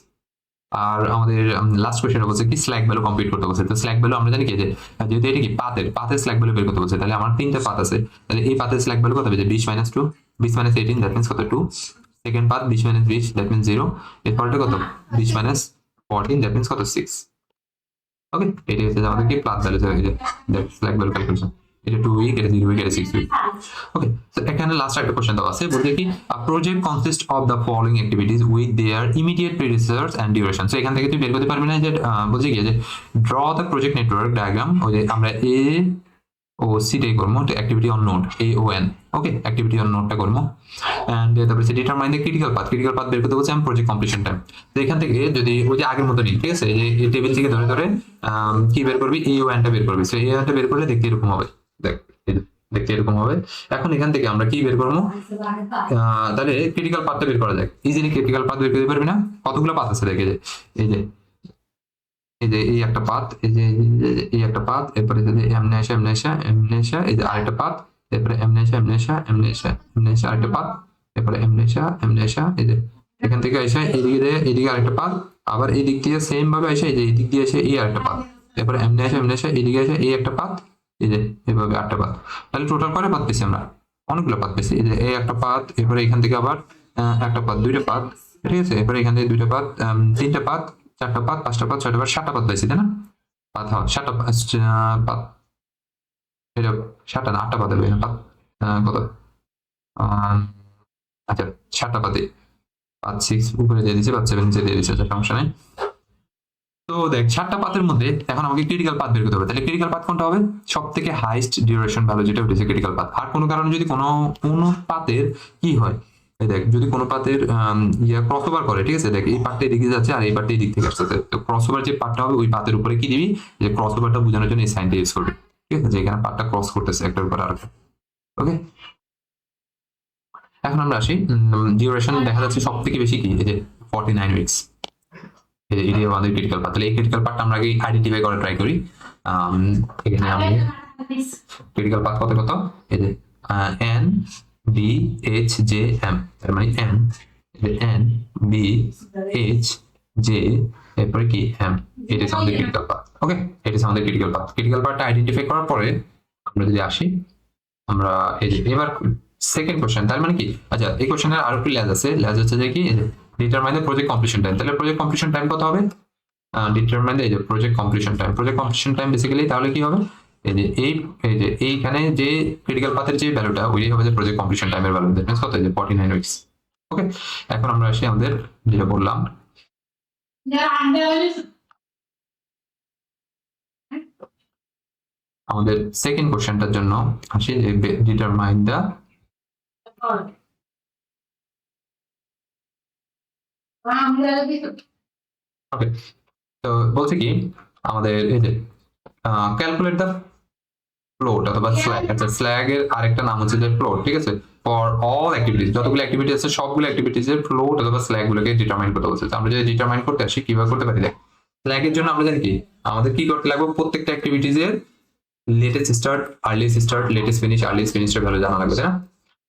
S1: আর আমাদের লাস্ট কোশ্চেন বলছে কি স্ল্যাক ভ্যালু কম্পিউট করতে বলছে। তো স্ল্যাক ভ্যালু আমরা জানি কি, যে যেহেতু এটা কি পাথের স্ল্যাক ভ্যালু বের করতে বলছে, তাহলে আমার তিনটা পাথ আছে, তাহলে এই পাথের স্ল্যাক ভ্যালু কত হবে, যে 20 মাইনাস 2, 20 মাইনাস 18, দ্যাট মিন্স কত 2। Second path 20 minus 20, that means 0। এরপরটা কত 20 মাইনাস 14, দ্যাট মিন্স কত 6। ওকে, এটা হচ্ছে আমাদের কি পাথ ভ্যালু হয়ে যায়, দ্যাট স্ল্যাক ভ্যালু ক্যালকুলেশন। এটা 2 উইক, এটা 0 উইক, এটা 6 উইক। ওকে, সো এখানে লাস্ট একটা কোশ্চেন দেওয়া আছে, বলতে কি project consist of the following activities with their immediate predecessors and duration. So এখান থেকে তুই বের করতে পারবি না, যে বলছে কি যে draw the project network diagram, ওই যে আমরা এ ও সিটাই করবো, activity on node AON। Okay, activity on নোডটা করবো, এন্ড তারপরে ডিটারমাইন দ্য ক্রিটিক্যাল পাথ বের করতে বলছে আমি প্রজেক্ট কমপ্লিশন টাইম। তো এখান থেকে যদি ওই যে আগের মতো নেই, ঠিক আছে, এই টেবিল থেকে ধরে ধরে কি বের করবি, AON টা বের করবি। সো AON টা বের করলে দেখতে এরকম হবে, দেখতে এরকম হবে। এখন এখান থেকে আমরা কি বের করবো, তাহলে ক্রিটিক্যাল পাথটা বের করা যায় ইজিলি। ক্রিটিক্যাল পাথ বের করতে পারবি না, কতগুলো পাথ আছে দেখে, এই যে এই একটা পাথ, এই একটা পাথ, এরপরে যদি এমনে আসা, এই যে আরেকটা পাথ, এরপরে এমনে আসা আরেকটা পাথ, এরপরে এমনে আসা, এই যে এখান থেকে আসা এদিকে আরেকটা পাথ, আবার এই দিক দিয়ে সেম ভাবে আসা, এই যে এই দিক দিয়ে আসে এই আরেকটা পাথ, এরপরে এমনে আসা, এদিকে আসা এই একটা পাথ, এই যে এইভাবে 8টা পাথ। তাহলে টোটাল করে পাথ পেয়েছি আমরা অনেকগুলো পাত পেয়েছি, এই যে এই একটা পাত, এরপরে এখান থেকে আবার একটা পাত, দুইটা পাত, ঠিক আছে, এরপরে এখান থেকে দুইটা পাত, তিনটা পাত, চারটা পাত, পাঁচটা পাত, ছয়টা পাত, সাতটা পাত পাইছি, তাই না? পাত, হ্যাঁ, সাতটা পাত, এটা সাতটা না আটটা পাত হবে না, পাত কত, আহ, আচ্ছা, সাতটা পাতে, পাত সিক্স উপরে দিয়ে দিচ্ছে, পাত সেভেন নিচে দিয়ে দিচ্ছে, সমস্যা নেই। তো দেখ, সাতটা পাতের মধ্যে এখন আমাকে ক্রিটিক্যাল পাথ বের করতে হবে। তাহলে ক্রিটিক্যাল পাথ কোনটা হবে? সব থেকে হাইস্ট ডিউরেশন ভ্যালু যেটা উঠেছে ক্রিটিক্যাল পাথ। আর কোনো কারণে যদি কোনো পাতের কি হয়, এই দেখ, যদি কোনো পাতের ক্রস ওভার করে, ঠিক আছে, দেখ এই পার্টটা এদিকে যাচ্ছে আর এই পার্টটা এদিক থেকে আসছে, তো ক্রস ওভার যে পার্টটা হবে ওই পাতের উপরে কি দিবি, যে ক্রস ওভারটা বোঝানোর জন্য এই সাইনটা ইউজ করবি, ঠিক আছে, যে এখানে পার্টটা ক্রস করতেছে একটার উপর আর। ওকে, এখন আমরা আসি, ডিউরেশন দেখা যাচ্ছে সব থেকে বেশি কি, এই যে 49 উইকস, এটি আমাদের ক্রিটিক্যাল পাথ। তাহলে এই ক্রিটিক্যাল পাথটা আমরা আগে আইডেন্টিফাই করা ট্রাই করি। এখানে আমি ক্রিটিক্যাল পাথ কত কত, এই যে N B H J M, তার মানে এন বি এইচ জে, এরপরে কি এম, এটা হচ্ছে আমাদের ক্রিটিক্যাল পাথ। ওকে, এটা হচ্ছে আমাদের ক্রিটিক্যাল পাথ। ক্রিটিক্যাল পাথটা আইডেন্টিফাই করার পরে আমরা যদি আসি, আমরা এই যে এবার সেকেন্ড কোশ্চেন, তার মানে কি, আচ্ছা এই কোশ্চেনের আরো একটু ল্যাজ আছে, ল্যাজ হচ্ছে যে কি, determine the project completion time. তাহলে প্রজেক্ট কমপ্লিশন টাইম কত হবে? ডিটারমাইন দ্য, এই যে project completion time, project completion time basically তাহলে কি হবে, এই যে এইখানে যে ক্রিটিক্যাল পাথের যে ভ্যালুটা ওইটাই হবে যে প্রজেক্ট কমপ্লিশন টাইমের ভ্যালু, দ্যাট মিন্স কত, যে 49 উইকস। ওকে, এখন আমরা আসি আমাদের যেটা বললাম, আমাদের সেকেন্ড কোশ্চেনটার জন্য আসি, যে ডিটারমাইন দ্য ওকে, তো বলছে কি আমাদের এই যে ক্যালকুলেট দ্য ফ্লোট অথবা স্ল্যাগ। আচ্ছা, স্ল্যাগ এর আরেকটা নাম হচ্ছে যে ফ্লোট, ঠিক আছে, ফর অল অ্যাক্টিভিটিস, যতগুলো অ্যাক্টিভিটি আছে সবগুলো অ্যাক্টিভিটিস এর ফ্লোট অথবা স্ল্যাগ গুলোকে ডিটারমাইন করতে বলছে। তো আমরা যদি ডিটারমাইন করতে আসি, কিভাবে করতে পারি, দেখ স্ল্যাগ এর জন্য আমরা জানি কি, আমাদের কি করতে লাগবে, প্রত্যেকটা অ্যাক্টিভিটিস এর latest start, earliest start, latest finish, earliest ফিনিশের ভ্যালু জানা লাগবে, তাই না?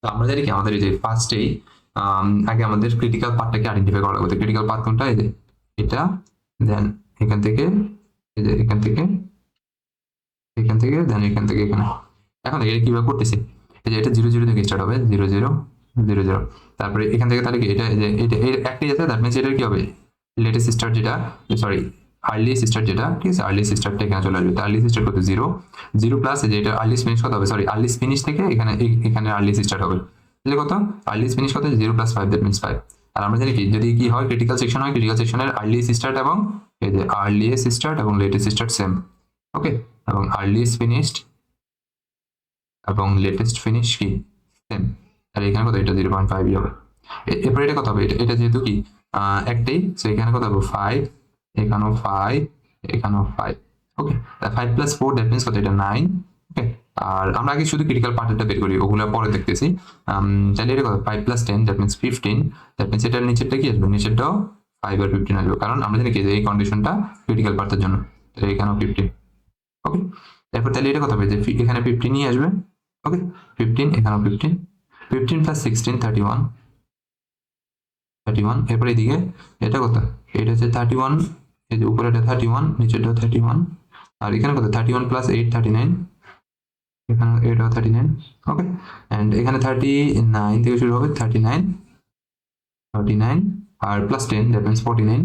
S1: তো আমরা জানি কি, আমাদের এই যে ফার্স্টেই আগে আমাদের ক্রিটিক্যাল পার্টটাকে আইডেন্টিফাই করা লাগবে। ক্রিটিক্যাল পার্ট কোনটা, এই যে এটা, দেন এখান থেকে, এই যে এখান থেকে, এখান থেকে, দেন এখান থেকে এখানে। এখন এটা কিভাবে করতেছি, এই যে এটা 0 0 থেকে স্টার্ট হবে, 0 0 0 0, তারপরে এখান থেকে তাহলে কি, এটা এই যে এটা এর একটাই আছে, দ্যাট মিন্স এটার কি হবে, লেটেস্ট স্টার্ট যেটা, সরি আর্লিয়েস্ট স্টার্ট যেটা, ঠিক আছে, আর্লিয়েস্ট স্টার্টটা এখানে চলে আসবে। আর্লিয়েস্ট স্টার্ট কত, 0 0 প্লাস এই যে এটা আর্লিয়েস্ট ফিনিশ কত হবে, সরি আর্লিয়েস্ট ফিনিশ থেকে এখানে এখানে আর্লিয়েস্ট স্টার্ট হবে, তাহলে কত, আর্লিয়েস্ট ফিনিশ কত, 0 প্লাস 5, দ্যাট মিন্স 5। আর আমরা জানি কি, যদি কি হয় ক্রিটিক্যাল সেকশন হয়, ক্রিটিক্যাল সেকশনের আর্লিয়েস্ট স্টার্ট এবং এই যে আর্লিয়েস্ট স্টার্ট এবং লেটেস্ট স্টার্ট সেম। ওকে, এবং আর্লিয়েস্ট ফিনিশড এবং লেটেস্ট ফিনিশ কি সেম। আর এখানে কত, এটা 0.5 হবে। এরপরে এটা কত হবে, এটা যেহেতু কি একটাই, সো এখানে কত হবে 5, এখানেও 5, এখানেও 5। ওকে, 5 প্লাস 4 দ্যাট মিন্স কত, এটা 9। ওকে, আর আমরা আগে শুধু ক্রিটিক্যাল পার্টটা বের করি, ওগুলো পরে দেখতেছি। তাহলে এটা কত, 5 plus 10 that means 15, that means এটার নিচেরটা কি আসবে, নিচেরটাও 5 আর 15 আসবে, কারণ আমরা জানি কি যে এই কন্ডিশনটা ক্রিটিক্যাল পার্টের জন্য, তাহলে এখানেও 15। ওকে, তারপর তাহলে এটা কত হবে, যে এখানে 15 নিয়ে আসবে। ওকে, 15, এখানেও 15, 15 প্লাস 16 31, 31, এরপর এদিকে এটা কত, এটা হচ্ছে 31, এই যে উপরে এটা 31, নিচেরটাও 31, আর এখানে কত, 31 প্লাস 8 39, এখানে এটাও 39। ওকে, এন্ড এখানে 39 থেকে শুরু হবে, 39 39 আর plus 10 that means 49।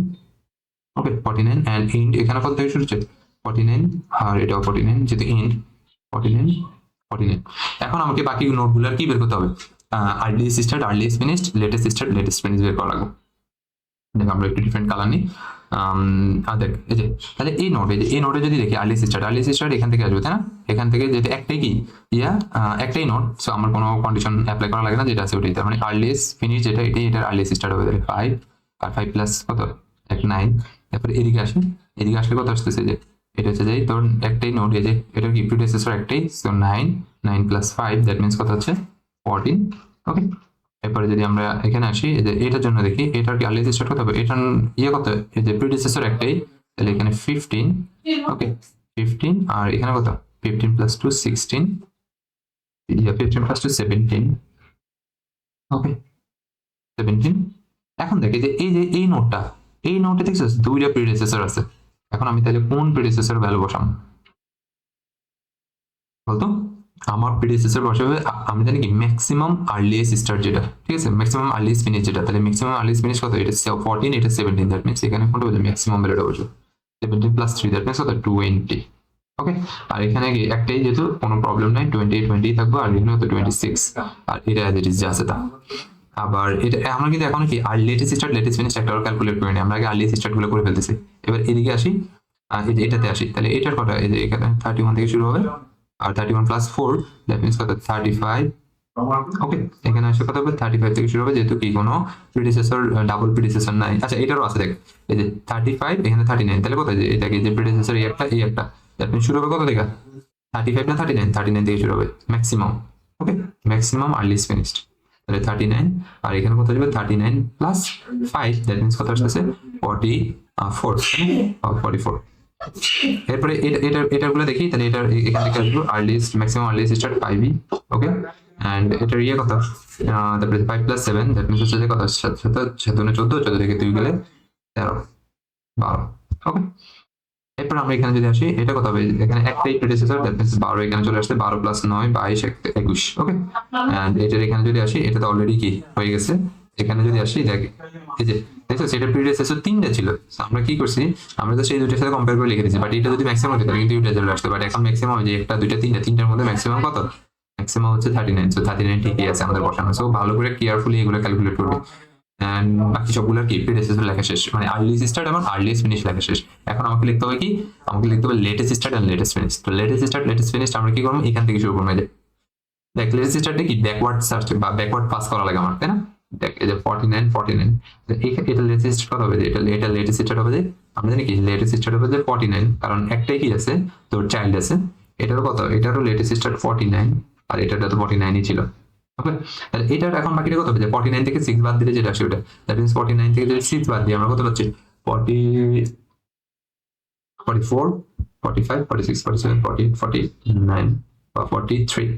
S1: Okay, 49 and end এখানে কত থেকে শুরু হচ্ছে, 49, আর এটাও 49, যেহেতু ইন্ড 49 49। এখন আমাকে বাকি নোটগুলো কি বের করতে হবে, earliest start, earliest finished, latest start, latest finish বের করা লাগবে। দেখ আমরা একটু ডিফারেন্ট কালার নিই, দেখ এই যে তাহলে এই নোট, এই যে এই নোটে যদি দেখি আর্লিয়েস্ট স্টার্ট এখান থেকে আসবে, তাই না? এখান থেকে যেটা একটাই কি একটাই নোট, সো আমার কোনো কন্ডিশন অ্যাপ্লাই করা লাগে না, যেটা আছে ওটাই। তার মানে আর্লিয়েস্ট ফিনিশ যেটা, এটাই এটার আর্লিয়েস্ট স্টার্ট হবে, তাহলে 5 আর 5 প্লাস কত, 9। তারপরে এদিকে আসে, এদিকে আসলে কত আসতেছে, যে এটা হচ্ছে যে তোর একটাই নোট, এই যে এটা কি প্রিডিসেসর একটাই, সো 9 প্লাস 5 দ্যাট মিন্স কত হচ্ছে 14। ওকে, এরপরে যদি আমরা এখানে আসি, যে এটার জন্য দেখি এটার কি আর্লিয়েস্ট স্টার্ট কত হবে, এটার কত, এই যে প্রিডিসেসর একটাই, তাহলে এখানে 15। ওকে, 15, আর এখানে কত, 15 প্লাস 2 16, 15 প্লাস 2 17। ওকে, 17। এখন দেখি যে এই নোটটা, এই নোটে দেখছিস দুইটা প্রিডিসেসর আছে। এখন আমি তাহলে কোন প্রিডিসেসর ভ্যালু বসাম বলতো, আমার প্রিডিসেসর বসাবে আমি জানি কি ম্যাক্সিমাম আর্লিয়েস্ট স্টার্ট যেটা, ঠিক আছে, ম্যাক্সিমাম আর্লিয়েস্ট ফিনিশ যেটা, তাহলে ম্যাক্সিমাম আর্লিয়েস্ট ফিনিশ কত, এটা 14, এটা 17, দ্যাট মিনস এখানে কোনটা বলছে ম্যাক্সিমাম ভ্যালুটা বলছে 17 প্লাস 3, দ্যাট মিনস কত 20। ওকে, আর এখানে কি একটাই যেহেতু কোনো প্রবলেম নাই, 20 থাকবে, আর এখানে হতো 26, আর এটা অ্যাজ ইট ইজ যা আছে তা। আবার এটা আমরা কিন্তু এখন কি আর লেটেস্ট স্টার্ট লেটেস্ট ফিনিশ একটা ক্যালকুলেট করে নিই, আমরা আগে আর্লিয়েস্ট স্টার্ট গুলো করে ফেলতেছি। এবার এদিকে আসি, এই যে এটাতে আসি, তাহলে এটার কটা, এই যে এখানে 31 থেকে শুরু হবে, আর 31 প্লাস 4, দ্যাট মিনস কত 35। ওকে, এখানে আসলে কত হবে 35 থেকে শুরু হবে, যেহেতু কি কোনো প্রিডিসেসর ডাবল প্রিডিসেসর নাই। আচ্ছা এটারও আছে দেখ, এই যে 35 এখানে 39, তাহলে কত, যে এটা কি যে প্রিডিসেসর এই একটা, দ্যাট মিনস শুরু হবে কত থেকে 35 না 39 থেকে শুরু হবে ম্যাক্সিমাম। ওকে, ম্যাক্সিমাম আর্লিস্ট ফিনিশড, তাহলে 39, আর এখানে কত আসবে 39 প্লাস 5, দ্যাট মিনস কত আসছে 44, 44। এরপরে এটার গুলো দেখি, তাহলে এটার এখান থেকে আসবো আর্লিস্ট ম্যাক্সিমাম আর্লিস্ট স্টার্ট 5ই। ওকে, এন্ড এটার ইয়ে কত, তারপরে 5 প্লাস 7, দ্যাট মিনস হচ্ছে যে কত 14 থেকে 2 গেলে 13, 12। ওকে, এরপর আমরা এখানে যদি আসি, এটা কত হবে, এখানে একটাই প্রেডিসেসর, দ্যাট মিনস 12, এখানে চলে আসছে 12 প্লাস 9, 22, 21। ওকে, এন্ড এটার এখানে যদি আসি, এটা তো অলরেডি কি হয়ে গেছে। এখানে যদি আসি দেখ, এই যে দেখছো সেটা প্রিডিসেসর 3টা ছিল, So, আমরা কি করছি, আমরা তো সেই দুইটার সাথে কম্পেয়ার করে লিখে দিয়েছি, বাট এটা যদি ম্যাক্সিমাম হতো তাহলে কিন্তু দুইটা চলে আসতো, বাট এখন ম্যাক্সিমাম যে একটা দুইটা তিনটার মধ্যে ম্যাক্সিমাম কত, ম্যাক্সিমাম হচ্ছে 39, সো 39 ঠিকই আছে আমাদের বসানো। সো ভালো করে কেয়ারফুলি এগুলো ক্যালকুলেট করবে, এন্ড বাকি সবগুলোর কি প্রিডিসেসর লেখা শেষ, মানে আর্লিয়েস্ট স্টার্ট এবং আর্লিয়েস্ট ফিনিশ লেখা শেষ। এখন আমাকে লিখতে হবে কি, আমাকে লিখতে হবে latest start and latest finish. তো লেটেস্ট স্টার্ট লেটেস্ট ফিনিশ আমরা কি করবো, এখান থেকে শুরু করবো। এই যে দেখ লেটেস্ট স্টার্টে কি ব্যাকওয়ার্ড সার্চ বা ব্যাকওয়ার্ড পাস করা লাগে আমার, তাই না? দেখ এই যে 49 এটা লেটেস্ট কত হবে, যে এটা লেটেস্ট স্টার্ট হবে, যে আমরা জানি কি লেটেস্ট স্টার্ট হবে যে 49, কারণ একটাই কি আছে তোর চাইল্ড আছে। এটারও কত, এটারও লেটেস্ট স্টার্ট 49, আর এটারটা তো 49ই ছিল। ওকে, তাহলে এটার এখন বাকিটা কত হবে, যে 49 থেকে 6 বাদ দিলে যেটা আসে ওটা, দ্যাট মিন্স 49 থেকে যদি 6 বাদ দিই আমরা কত পাচ্ছি, 40, 44, 45, 46, 47, 48, 49 বা 43,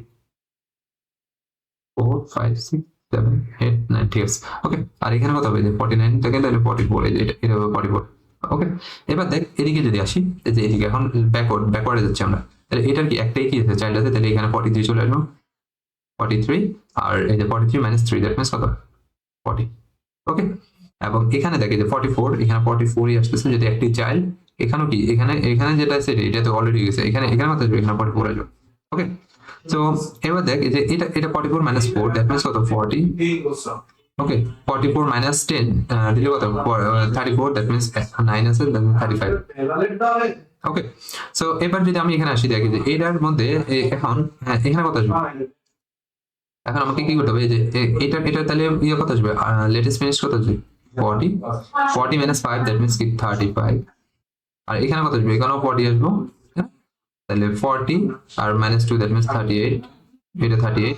S1: 4, 5, 6, 7, 8, 9, ঠিক আছে। ওকে, আর এখানে কত হবে, যে 49 থেকে তাহলে 44, এটা হবে 44। ওকে, এবার দেখ এদিকে যদি আসি, এই যে এদিকে এখন ব্যাকওয়ার্ডে যাচ্ছি আমরা, তাহলে এটার কি একটাই কি আছে চাইল্ড আছে, তাহলে এখানে 43 চলে আসলো, 43, আর এই যে 43 মাইনাস 3, দ্যাট মিন্স কত 40। ওকে, এবং এখানে দেখে যে 44, এখানে 44ই আসতেছে, যদি একটি চাইল্ড, এখানেও কি এখানে যেটা আছে এটা তো অলরেডি গেছে, এখানে কত আসবে, এখানে 44 আসবে। ওকে, তো এবার দেখ এই যে এটা 44 মাইনাস 4, দ্যাট মিন্স কত 40। ওকে, 44 মাইনাস 10 দিলে কত 34, দ্যাট মিন্স 9 আছে, দেন 35। ওকে, সো এবার যদি আমি এখানে আসি, দেখি যে এটার মধ্যে এখন এখানে কত আসবে, এখন আমাকে কি করতে হবে, এই যে এটা তাহলে ইয়ে কত আসবে, লেটেস্ট ফিনিশ কত আসবে 40 মাইনাস 5, দ্যাট মিন্স কি 35, আর এখানে কত আসবে, এখানেও 40 আসবো, হ্যাঁ? তাহলে 40 আর মাইনাস 2, দ্যাট মিন্স 38, এটা 38।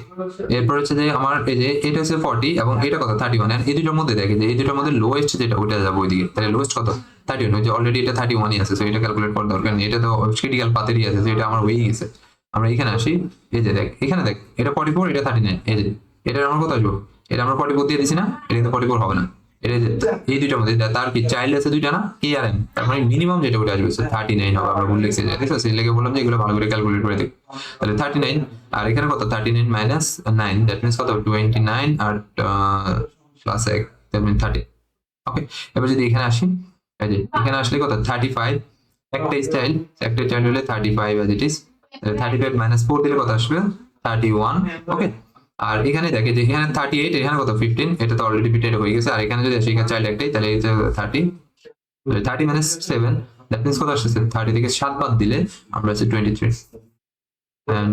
S1: এরপর হচ্ছে যে আমার এই যে এটা হচ্ছে 40 এবং এটা কত 31, আর এই দুটোর মধ্যে দেখে যে এই দুটোর মধ্যে লোয়েস্ট যেটা ওইটা যাবো ওইদিকে, তাহলে লোয়েস্ট কত 31, ওই যে অলরেডি এটা 31ই আছে, সো এটা ক্যালকুলেট করার দরকার নেই, এটা তো ক্রিটিক্যাল পাতেরই আছে, তো এটা আমার হয়েই গেছে। আমরা এখানে আসি, এই যে দেখ এখানে দেখ এটা 44, এটা 39, এই যে এটা আমার কত আসবো, এটা আমরা 44 দিয়ে দিছি না, এটা কিন্তু 44 হবে না, এটা যে এই দুইটার মধ্যে তার কি চাইল্ড আছে দুইটা না, কে আর এম, তার মানে মিনিমাম যেটা ওটা আসবে 39 হবে, আমরা ভুল লিখছি, দেখছো সেই লেগে বললাম যে এগুলো ভালো করে ক্যালকুলেট করে দেখ। তাহলে 39, আর এখানে কত 39 মাইনাস 9, দ্যাট মিন্স কত 29, আর প্লাস 1, দ্যাট মিন্স 30। ওকে, এবার যদি এখানে আসি, এই যে এখানে আসলে কত 35, একটা চাইল্ড হলে 35 অ্যাজ ইট ইজ, 35 মাইনাস 4 দিলে কত আসবে 31। ওকে, আর এখানে দেখে যে এখানে 38, এখানে কত 15, এটা তো অলরেডি বিটেড হয়ে গেছে, আর এখানে যদি আসি এখানে চাইল্ড একটাই, তাহলে এই যে 30 মাইনাস 7, দ্যাট মিন্স কত আসছে 30 থেকে 7 বাদ দিলে আমরা হচ্ছে 23।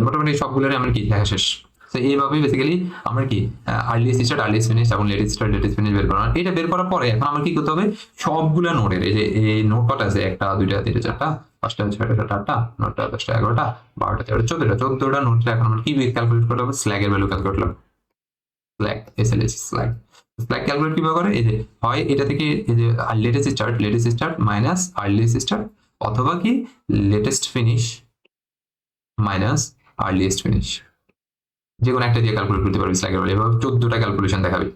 S1: মোটামুটি সবগুলোর আমার কি লেখা শেষ। তো এইভাবেই বেসিক্যালি আমরা কি আর্লিয়েস্ট স্টার্ট আর্লিয়েস্ট ফিনিশ এবং লেটেস্ট স্টার্ট লেটেস্ট ফিনিশ বের করা, এটা বের করার পরে এখন আমার কি করতে হবে, সবগুলা নোডের এই যে এই নোড কটা আছে 1টা 2টা 3টা 4টা 5টা 6টা 7টা 8টা 9টা 10টা 11টা 12টা 13টা 14টা নোডে এখন আমার কি ক্যালকুলেট করতে হবে, স্ল্যাগের ভ্যালু ক্যালকুলেট করতে হবে। স্ল্যাগ এসএলএস স্ল্যাগ ক্যালকুলেট কিভাবে করে, এই যে হয় এটা থেকে এই যে latest start minus earliest start, অথবা কি latest finish minus earliest finish, যে কোনো একটা দিয়ে ক্যালকুলেট করতে পারবি স্ল্যাগের ভ্যালু, এভাবে 14টা ক্যালকুলেশন দেখাবি।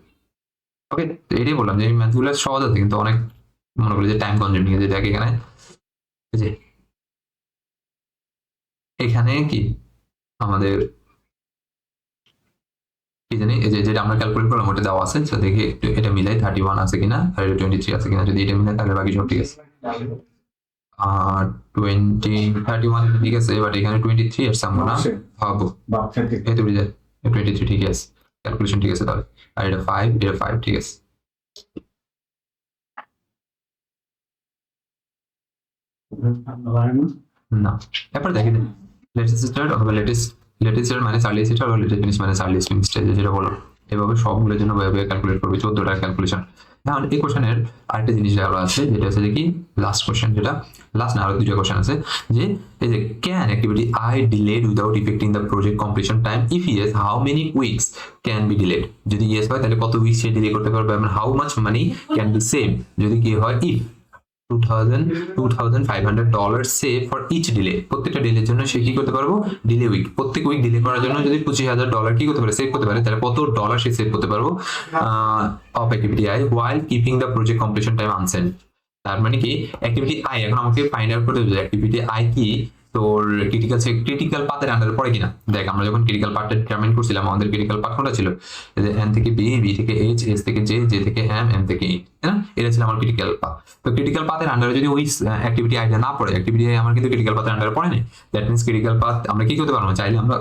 S1: ওকে, তো এটাই বললাম যে এই ম্যাথগুলো সহজ আছে কিন্তু অনেক মনে করি যে টাইম কনজিউমিং, যে দেখ এখানে এই যে এখানে কি আমাদের কি জানি এই যে যেটা আমরা ক্যালকুলেট করলাম ওটা দেওয়া আছে, তো দেখি একটু এটা মিলাই 31 আছে কিনা আর 23 আছে কিনা। যদি এটা মিলে তাহলে বাকি সব ঠিক আছে। 31 ঠিক আছে, এবার এখানে 23 এর সামনে না ভাবো এই তো বুঝে 23 ঠিক আছে, ক্যালকুলেশন ঠিক আছে তাহলে। আর এটা 5, এটা 5 ঠিক আছে। না এরপর দেখি লেটেস্ট স্টার্ট অথবা লেটেস্ট স্টার্ট মানে আর্লি স্টার্ট অথবা লেটেস্ট ফিনিশ মানে আর্লি ফিনিশ স্টেজ, যেটা বলো এভাবে সবগুলোর জন্য ভাবে ক্যালকুলেট করবে 14টা ক্যালকুলেশন। এখন এই কোশ্চেনের আরেকটা জিনিস দেওয়া আছে, যেটা হচ্ছে যে কি লাস্ট কোশ্চেন, যেটা লাস্ট না আরো দুটো কোশ্চেন আছে, যে এই যে can activity I delayed without affecting the project completion time, if yes how many weeks can be delayed. যদি ইয়েস হয় তাহলে কত উইকস সে ডিলে করতে পারবে, এবং how much money can be save যদি কি হয় if $2,500 save for each delay. প্রত্যেকটা ডিলের জন্য সে কি করতে পারবো, ডিলে উইক, প্রত্যেক উইক ডিলে করার জন্য যদি $25,000 কি করতে পারে, সেভ করতে পারে, তাহলে কত ডলার সে সেভ করতে পারবো of activity I while keeping the project completion time unchanged. তার মানে কি অ্যাক্টিভিটি আই এখন আমাকে ফাইন্ড আউট করতে হবে অ্যাক্টিভিটি আই কি তোর ক্রিটিক্যাল পাথের আন্ডারে পড়ে কিনা। দেখ আমরা যখন ক্রিটিক্যাল পাথটা ডিটারমাইন করছিলাম, আমাদের ক্রিটিক্যাল পাথ কোনটা ছিল, এন থেকে বি, বি থেকে এইচ, এইচ থেকে জে, জে থেকে এম, এম থেকে ই, তাই না? এটা ছিল আমার ক্রিটিক্যাল পাথ। তো ক্রিটিক্যাল পাথের আন্ডারে যদি ওই অ্যাক্টিভিটি আইটা না পড়ে, অ্যাক্টিভিটি আই আমার কিন্তু ক্রিটিক্যাল পাথের আন্ডারে পড়ে নাই, দ্যাট মিনস ক্রিটিক্যাল পাথ আমরা কি করতে পারবো, চাইলে আমরা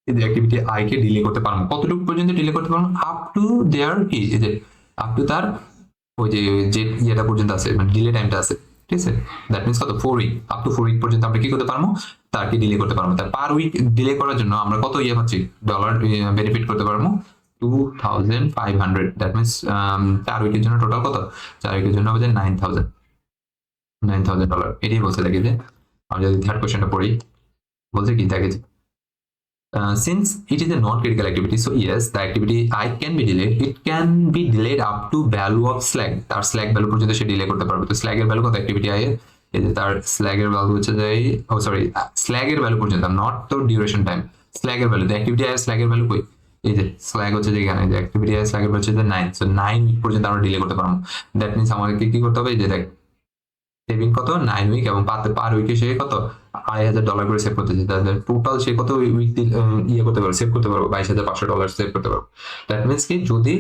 S1: এই যে অ্যাক্টিভিটি আই কে ডিলে করতে পারবো। কতটুকু পর্যন্ত ডিলে করতে পারবো, আপ টু দেয়ার কি, এই যে আপ টু তার ওই যে ইয়েটা পর্যন্ত আছে, মানে ডিলে টাইমটা আছে, ঠিক আছে? দ্যাট মিনস কত, 4 উইক, আপ টু 4 উইক পর্যন্ত আমরা কি করতে পারবো, তারকে ডিলে করতে পারবো। তার পার উইক ডিলে করার জন্য আমরা কত ইয়ে পাচ্ছি, ডলার বেনিফিট করতে পারবো 2,500। দ্যাট মিনস 4 উইকের জন্য টোটাল কত, 4 উইকের জন্য হবে যে $9,000। এটাই বলছে। দেখি যে আমরা যদি থার্ড কোয়েশ্চেনটা পড়ি, বলছে কি দেখে যে since it is a non-critical activity, so yes, the activity I can be delayed. It can be delayed up to value of slack. তার slack value পর্যন্ত সে ডিলে করতে পারবে। তো slack এর ভ্যালু কত অ্যাক্টিভিটি আই এর, এই যে তার slack এর ভ্যালু হচ্ছে যে slack এর ভ্যালু পর্যন্ত, নট তো ডিউরেশন টাইম, slack এর ভ্যালু। তো অ্যাক্টিভিটি আই এর slack এর ভ্যালু কই, এই যে slack হচ্ছে যে এখানে, যে অ্যাক্টিভিটি আই এর slack এর ভ্যালু হচ্ছে যে 9, সো 9 উইক পর্যন্ত আমরা ডিলে করতে পারবো। দ্যাট মিনস আমাদেরকে কি করতে হবে, এই যে দেখ সেভিং কত 9 উইক, এবং পার উইকে সে কত $2,500 করে সেভ করতেছে। তাহলে টোটাল সে কত উইক ইয়ে করতে পারবে, সেভ করতে পারবো $22,500 সেভ করতে পারবো। দ্যাট মিনস কি যদি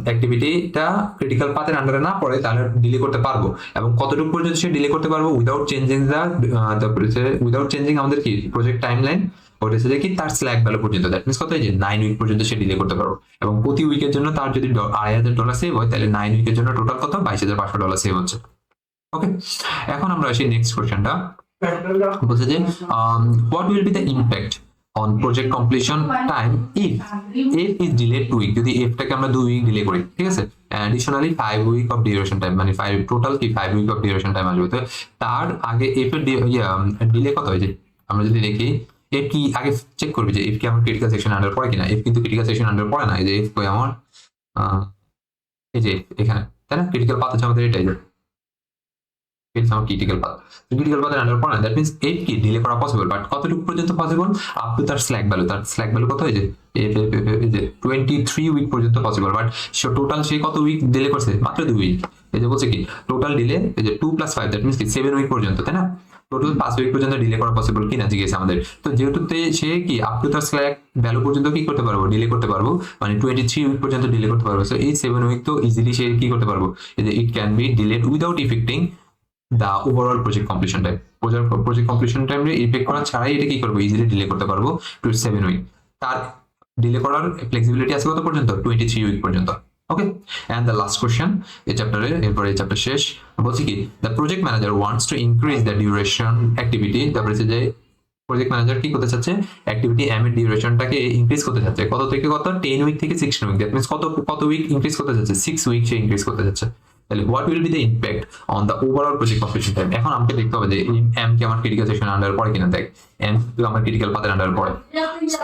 S1: অ্যাক্টিভিটিটা ক্রিটিক্যাল পাথের আন্ডারে না পড়ে তাহলে ডিলে করতে পারবো, এবং কতটুকু পর্যন্ত সে ডিলে করতে পারবো উইদাউট চেঞ্জিং উইদাউট চেঞ্জিং আমাদের কি প্রজেক্ট টাইমলাইন, ওটা হচ্ছে কি তার স্ল্যাক ভ্যালু পর্যন্ত। দ্যাট মিনস কত, এই যে 9 উইক পর্যন্ত সে ডিলে করতে পারবো, এবং প্রতি উইকের জন্য তার যদি $2,500 সেভ হয়, তাহলে 9 উইকের জন্য টোটাল কত $22,500 সেভ হচ্ছে। ওকে, এখন আমরা আসি নেক্সট কোশ্চেনটা। বলছে যে what will be the impact on project completion time if F is delayed 2 week, যদি এফটাকে আমরা 2 উইক ডিলে করি, ঠিক আছে, additionally 5 week of duration time, মানে 5 টোটাল কি 5 উইক অফ ডিউরেশন টাইম আসবে। তো তার আগে এফ এর ডিলে কত হয়েছে, আমরা যদি দেখি এফ কি আগে চেক করবি যে এফ কি আমার ক্রিটিক্যাল সেকশন আন্ডার পড়ে কিনা। এফ কিন্তু ক্রিটিক্যাল সেকশন আন্ডার পড়ে না, এই যে এফ কই আমার এই যে এখানে, তাই না? ক্রিটিক্যাল পাথ হচ্ছে আমাদের এটাই, যে it's not critical path. So critical path এর আন্ডার পড়ে না, দ্যাট মিনস এফ কি ডিলে করা পসিবল, বাট কতটুকু পর্যন্ত পসিবল, আপ টু তার স্ল্যাক ভ্যালু। তার স্ল্যাক ভ্যালু কত হয়েছে, এই যে 23 উইক পর্যন্ত পসিবল, বাট টোটাল সে কত উইক ডিলে করছে, মাত্র 2 উইক। এই যে বলছে কি টোটাল ডিলে এই যে 2 + 5, দ্যাট মিনস কি 7 উইক পর্যন্ত, তাই না? টোটাল 5 উইক পর্যন্ত ডিলে করা পসিবল কিনা জিজ্ঞেস আমাদের। তো যেহেতু সে কি আপ টু তার স্ল্যাক ভ্যালু পর্যন্ত কি করতে পারবো, ডিলে করতে পারবো, মানে 23 উইক পর্যন্ত ডিলে করতে পারবো। সো এই 7 উইক তো ইজিলি সে কি করতে পারবো, এই যে it can be delayed without affecting the overall project completion time. project completion time রে ইফেক্ট করা ছাড়াই এটা কি করবো, ইজিলি ডিলে করতে পারবো টু 7 উইক। তার ডিলে করার ফ্লেক্সিবিলিটি আছে কত পর্যন্ত, 23 উইক পর্যন্ত। Okay, and the last question এই চ্যাপ্টারে, এরপরে এই চ্যাপ্টার শেষ। বলছি কি the project manager wants to increase the duration activity, তারপরে যে প্রজেক্ট ম্যানেজার কি করতে চাচ্ছে, অ্যাক্টিভিটি এম এর ডিউরেশনটাকে ইনক্রিজ করতে চাচ্ছে, কত থেকে কত, 10 উইক থেকে 16 উইক। দ্যাট মিনস কত উইক ইনক্রিজ করতে চাচ্ছে, 6 উইক সে ইনক্রিজ করতে চাচ্ছে। তাহলে what will be the impact on the overall project completion time. এখন আমাকে দেখতে হবে যে এম কি আমার ক্রিটিক্যাল সেকশন আন্ডার পড়ে কিনা। দেখ এম তো আমার ক্রিটিক্যাল পাথের আন্ডার পড়ে,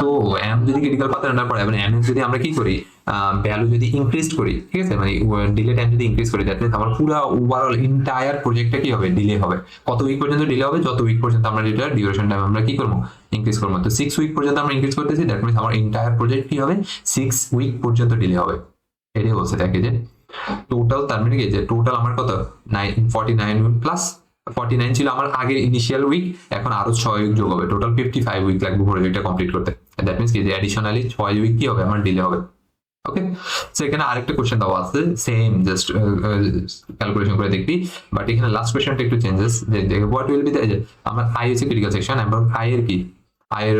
S1: তো এম যদি ক্রিটিক্যাল পাথের আন্ডার পড়ে এবং এম যদি আমরা কি করি ভ্যালু যদি ইনক্রিজ করি, ঠিক আছে, মানে ডিলে টাইম যদি ইনক্রিজ করি, দ্যাট মিনস আমার পুরো ওভারঅল ইন্টায়ার প্রজেক্টটা কি হবে, ডিলে হবে। কত উইক পর্যন্ত ডিলে হবে, যত উইক পর্যন্ত আমরা যেটা ডিউরেশন টাইম আমরা কি করবো, ইনক্রিজ করবো। তো 6 উইক পর্যন্ত আমরা ইনক্রিজ করতেছি, দ্যাট মিনস আমার ইন্টায়ার প্রজেক্ট কি হবে, 6 উইক পর্যন্ত ডিলে হবে। এটাই বলছে। দেখে যে টোটাল, তার মানে কি যে টোটাল আমার কত 49 প্লাস 49 ছিল আমার আগের ইনিশিয়াল উইক, এখন আরো 6 উইক যোগ হবে, টোটাল 55 উইক লাগবে প্রজেক্টটা কমপ্লিট করতে। দ্যাট মিনস কি যে অ্যাডিশনালি 6 উইক কি হবে আমার ডিলে হবে। ওকে, সো এখানে আরেকটা কোশ্চেন দেওয়া আছে সেম, জাস্ট ক্যালকুলেশন করে দেখবি, বাট এখানে লাস্ট কোশ্চেনটা একটু চেঞ্জেস, যে হোয়াট উইল বি দ্য, আমার আই হচ্ছে ক্রিটিক্যাল সেকশন এবং আই এর কি, আয়ের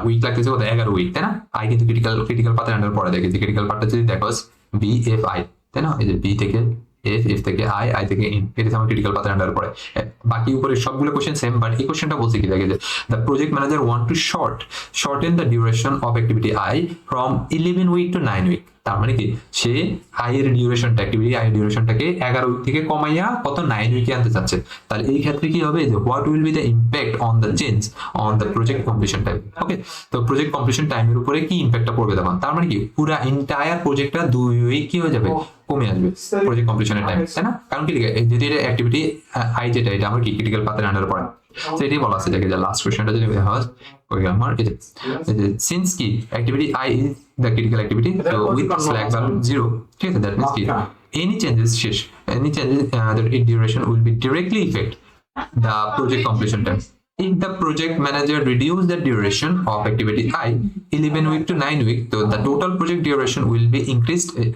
S1: উইক লাগতেছে কত, 11 উইক, তাই না? আই কিন্তু ক্রিটিক্যাল পাথের আন্ডার পড়ে দেখেছি, ক্রিটিক্যাল পার্টটা যদি দেখো বি এফ আই, তাই না? এই যে বি থেকে এফ, এফ থেকে আই, আই থেকে ইন, এটা আমার ক্রিটিক্যাল পাথের আন্ডার পড়ে। বাকি উপরে সবগুলো কোশ্চেন সেম, বাট এই কোশ্চেনটা বলছে কি দেখে যে the project manager want to shorten the duration of activity I from 11 week to 9 week. তার মানে কি সে আয়ের ডিউরেশনটা, অ্যাক্টিভিটি আয়ের ডিউরেশনটাকে 11 উইক থেকে কমাইয়া কত 9 উইকে আনতে চাচ্ছে। তাহলে এই ক্ষেত্রে কি হবে যে what will be the impact on the change on the project completion time. Okay, তো প্রজেক্ট কমপ্লিশন টাইমের উপরে কি ইম্প্যাক্টটা পড়বে তখন, তার মানে কি পুরা এন্টায়ার প্রজেক্টটা 2 উইক কি হয়ে যাবে, কমে আসবে প্রজেক্ট কমপ্লিশনের টাইম, তাই না? কারণ কি যদি এটা অ্যাক্টিভিটি আই যেটা এটা আমার কি ক্রিটিক্যাল পাথের আন্ডারে পড়ে, তো এটাই বলা আছে যে লাস্ট কোশ্চেনটা যদি দেখা হয় আমার এই যে সিন্স কি activity I is the critical activity, তো উইথ স্ল্যাক ভ্যালু 0, ঠিক আছে? দ্যাট মিন্স কি any changes শেষ, any changes that in duration will be directly affect the project completion time. If the project manager reduce the duration of activity I 11 week to 9 week, so the total project duration will be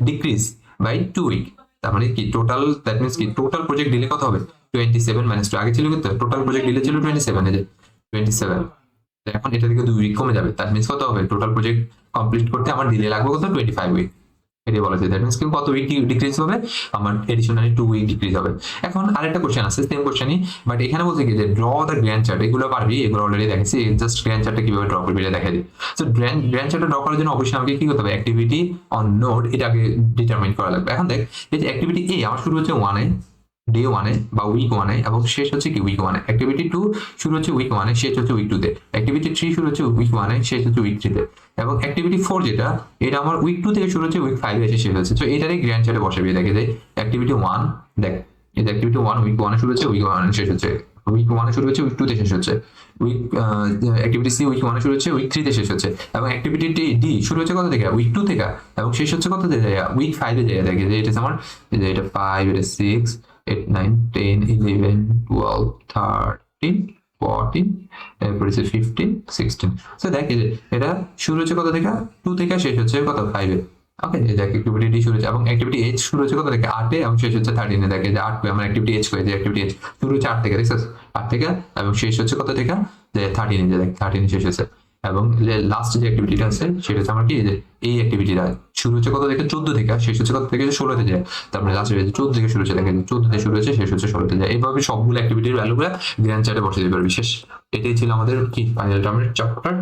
S1: decrease by 2 week. তার মানে কি total, that means কি total project delay কত হবে 27 minus 2, আগে ছিল কিন্তু total project delay ছিল 27, এই যে 27, এখন এটা থেকে 2 উইক কমে যাবে, দ্যাট মিন্স কত হবে টোটাল প্রজেক্ট কমপ্লিট করতে আমার ডিলে লাগবে কত 25 উইক। এটাই বলা যায়, দ্যাট মিন্স কত উইক ডিক্রিজ হবে আমার, এডিশনালি 2 উইক ডিক্রিজ হবে। এখন আরেকটা কোশ্চেন আছে সেম কোশ্চেনই, বাট এখানে বলছে কি যে ড্র দ্য গ্র্যান্ড চার্ট, এগুলো পারবি, এগুলো অলরেডি দেখেছি, জাস্ট গ্র্যান্ড চার্টটা কিভাবে ড্র করবি এটা দেখাই দিই। সো গ্র্যান্ড চার্টটা ড্র করার জন্য অবশ্যই আমাকে কি করতে হবে, অ্যাক্টিভিটি অন নোড এটাকে ডিটারমাইন করা লাগবে। এখন দেখ এই যে অ্যাক্টিভিটি এ আমার শুরু হচ্ছে 1 এ, ডে 1 এ বা উইক 1 এ, এবং শেষ হচ্ছে কি উইক 1 এ। অ্যাক্টিভিটি 2 শুরু হচ্ছে উইক 1 এ, শেষ হচ্ছে উইক 2 তে। অ্যাক্টিভিটি 3 শুরু হচ্ছে উইক 1 এ, শেষ হচ্ছে উইক 3 তে। এবং অ্যাক্টিভিটি 4 যেটা, এটা আমার উইক 2 থেকে শুরু হচ্ছে উইক 5 এ এসে শেষ হচ্ছে। তো এটারই গ্র্যান্ড চার্টে বসাবি, দেখে যে অ্যাক্টিভিটি 1 দেখ, এই যে অ্যাক্টিভিটি 1 উইক 1 এ শুরু হচ্ছে, উইক 1 এ শেষ হচ্ছে, উইক 1 এ শুরু হচ্ছে, উইক 2 তে শেষ হচ্ছে, উইক অ্যাক্টিভিটি সি উইক 1 এ শুরু হচ্ছে, উইক 3 তে শেষ হচ্ছে, এবং অ্যাক্টিভিটি ডি শুরু হচ্ছে কত থেকে, উইক 2 থেকে, এবং শেষ হচ্ছে কত থেকে, উইক 5 এ যায়। দেখে যে এটা আমার, এই যে এটা 5, এটা 6, 8, 9, 10, 11, 12, 13, 14, এরপরে 15, 16। সো দেখ এই যে এটা শুরু হচ্ছে কত থেকে, 2 থেকে, শেষ হচ্ছে কত 5 এ। ওকে, এই দেখ অ্যাক্টিভিটি ডি শুরু হচ্ছে, এবং অ্যাক্টিভিটি এইচ শুরু হচ্ছে কত থেকে 8 এ, এবং শেষ হচ্ছে 13 এ। দেখে যে 8 আমার অ্যাক্টিভিটি এইচ করে, যে অ্যাক্টিভিটি এইচ শুরু হচ্ছে 8 থেকে, দেখছিস 8 থেকে, এবং শেষ হচ্ছে কত থেকে, যে 13 এ, যে দেখ 13 এ শেষ হচ্ছে। এবং যে লাস্ট যে অ্যাক্টিভিটিটা আছে সেটা হচ্ছে আমার কি, যে এই অ্যাক্টিভিটিটা শুরু হচ্ছে কত থেকে, 14 থেকে, শেষ হচ্ছে কত থেকে, 16 তে যায়। তারপরে লাস্ট 14 থেকে শুরু হচ্ছে, দেখেন 14 থেকে শুরু হচ্ছে, শেষ হচ্ছে 16 তে যায়। এইভাবে সবগুলো অ্যাক্টিভিটির ভ্যালুগুলো গ্র্যান্ড চার্টে বসে দিতে পারবি। শেষ, এটাই ছিল আমাদের কি ফাইনাল টার্মের চ্যাপ্টার,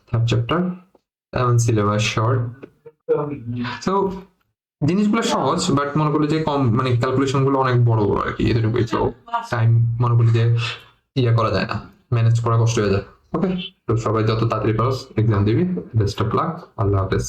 S1: থার্ড চ্যাপ্টার, এবং সিলেবাস শর্ট। সো জিনিসগুলো সহজ, বাট মনে করলে যে কম, মানে ক্যালকুলেশন গুলো অনেক বড় বড় আর কি, এতটুকুই। তো টাইম মনে করি যে ইয়ে করা যায় না, ম্যানেজ করা কষ্ট হয়ে যায়। ওকে, তো সবাই যত তাড়াতাড়ি পারো এক্সাম দিবি। বেস্ট অফ লাক, আল্লাহ হাফেজ।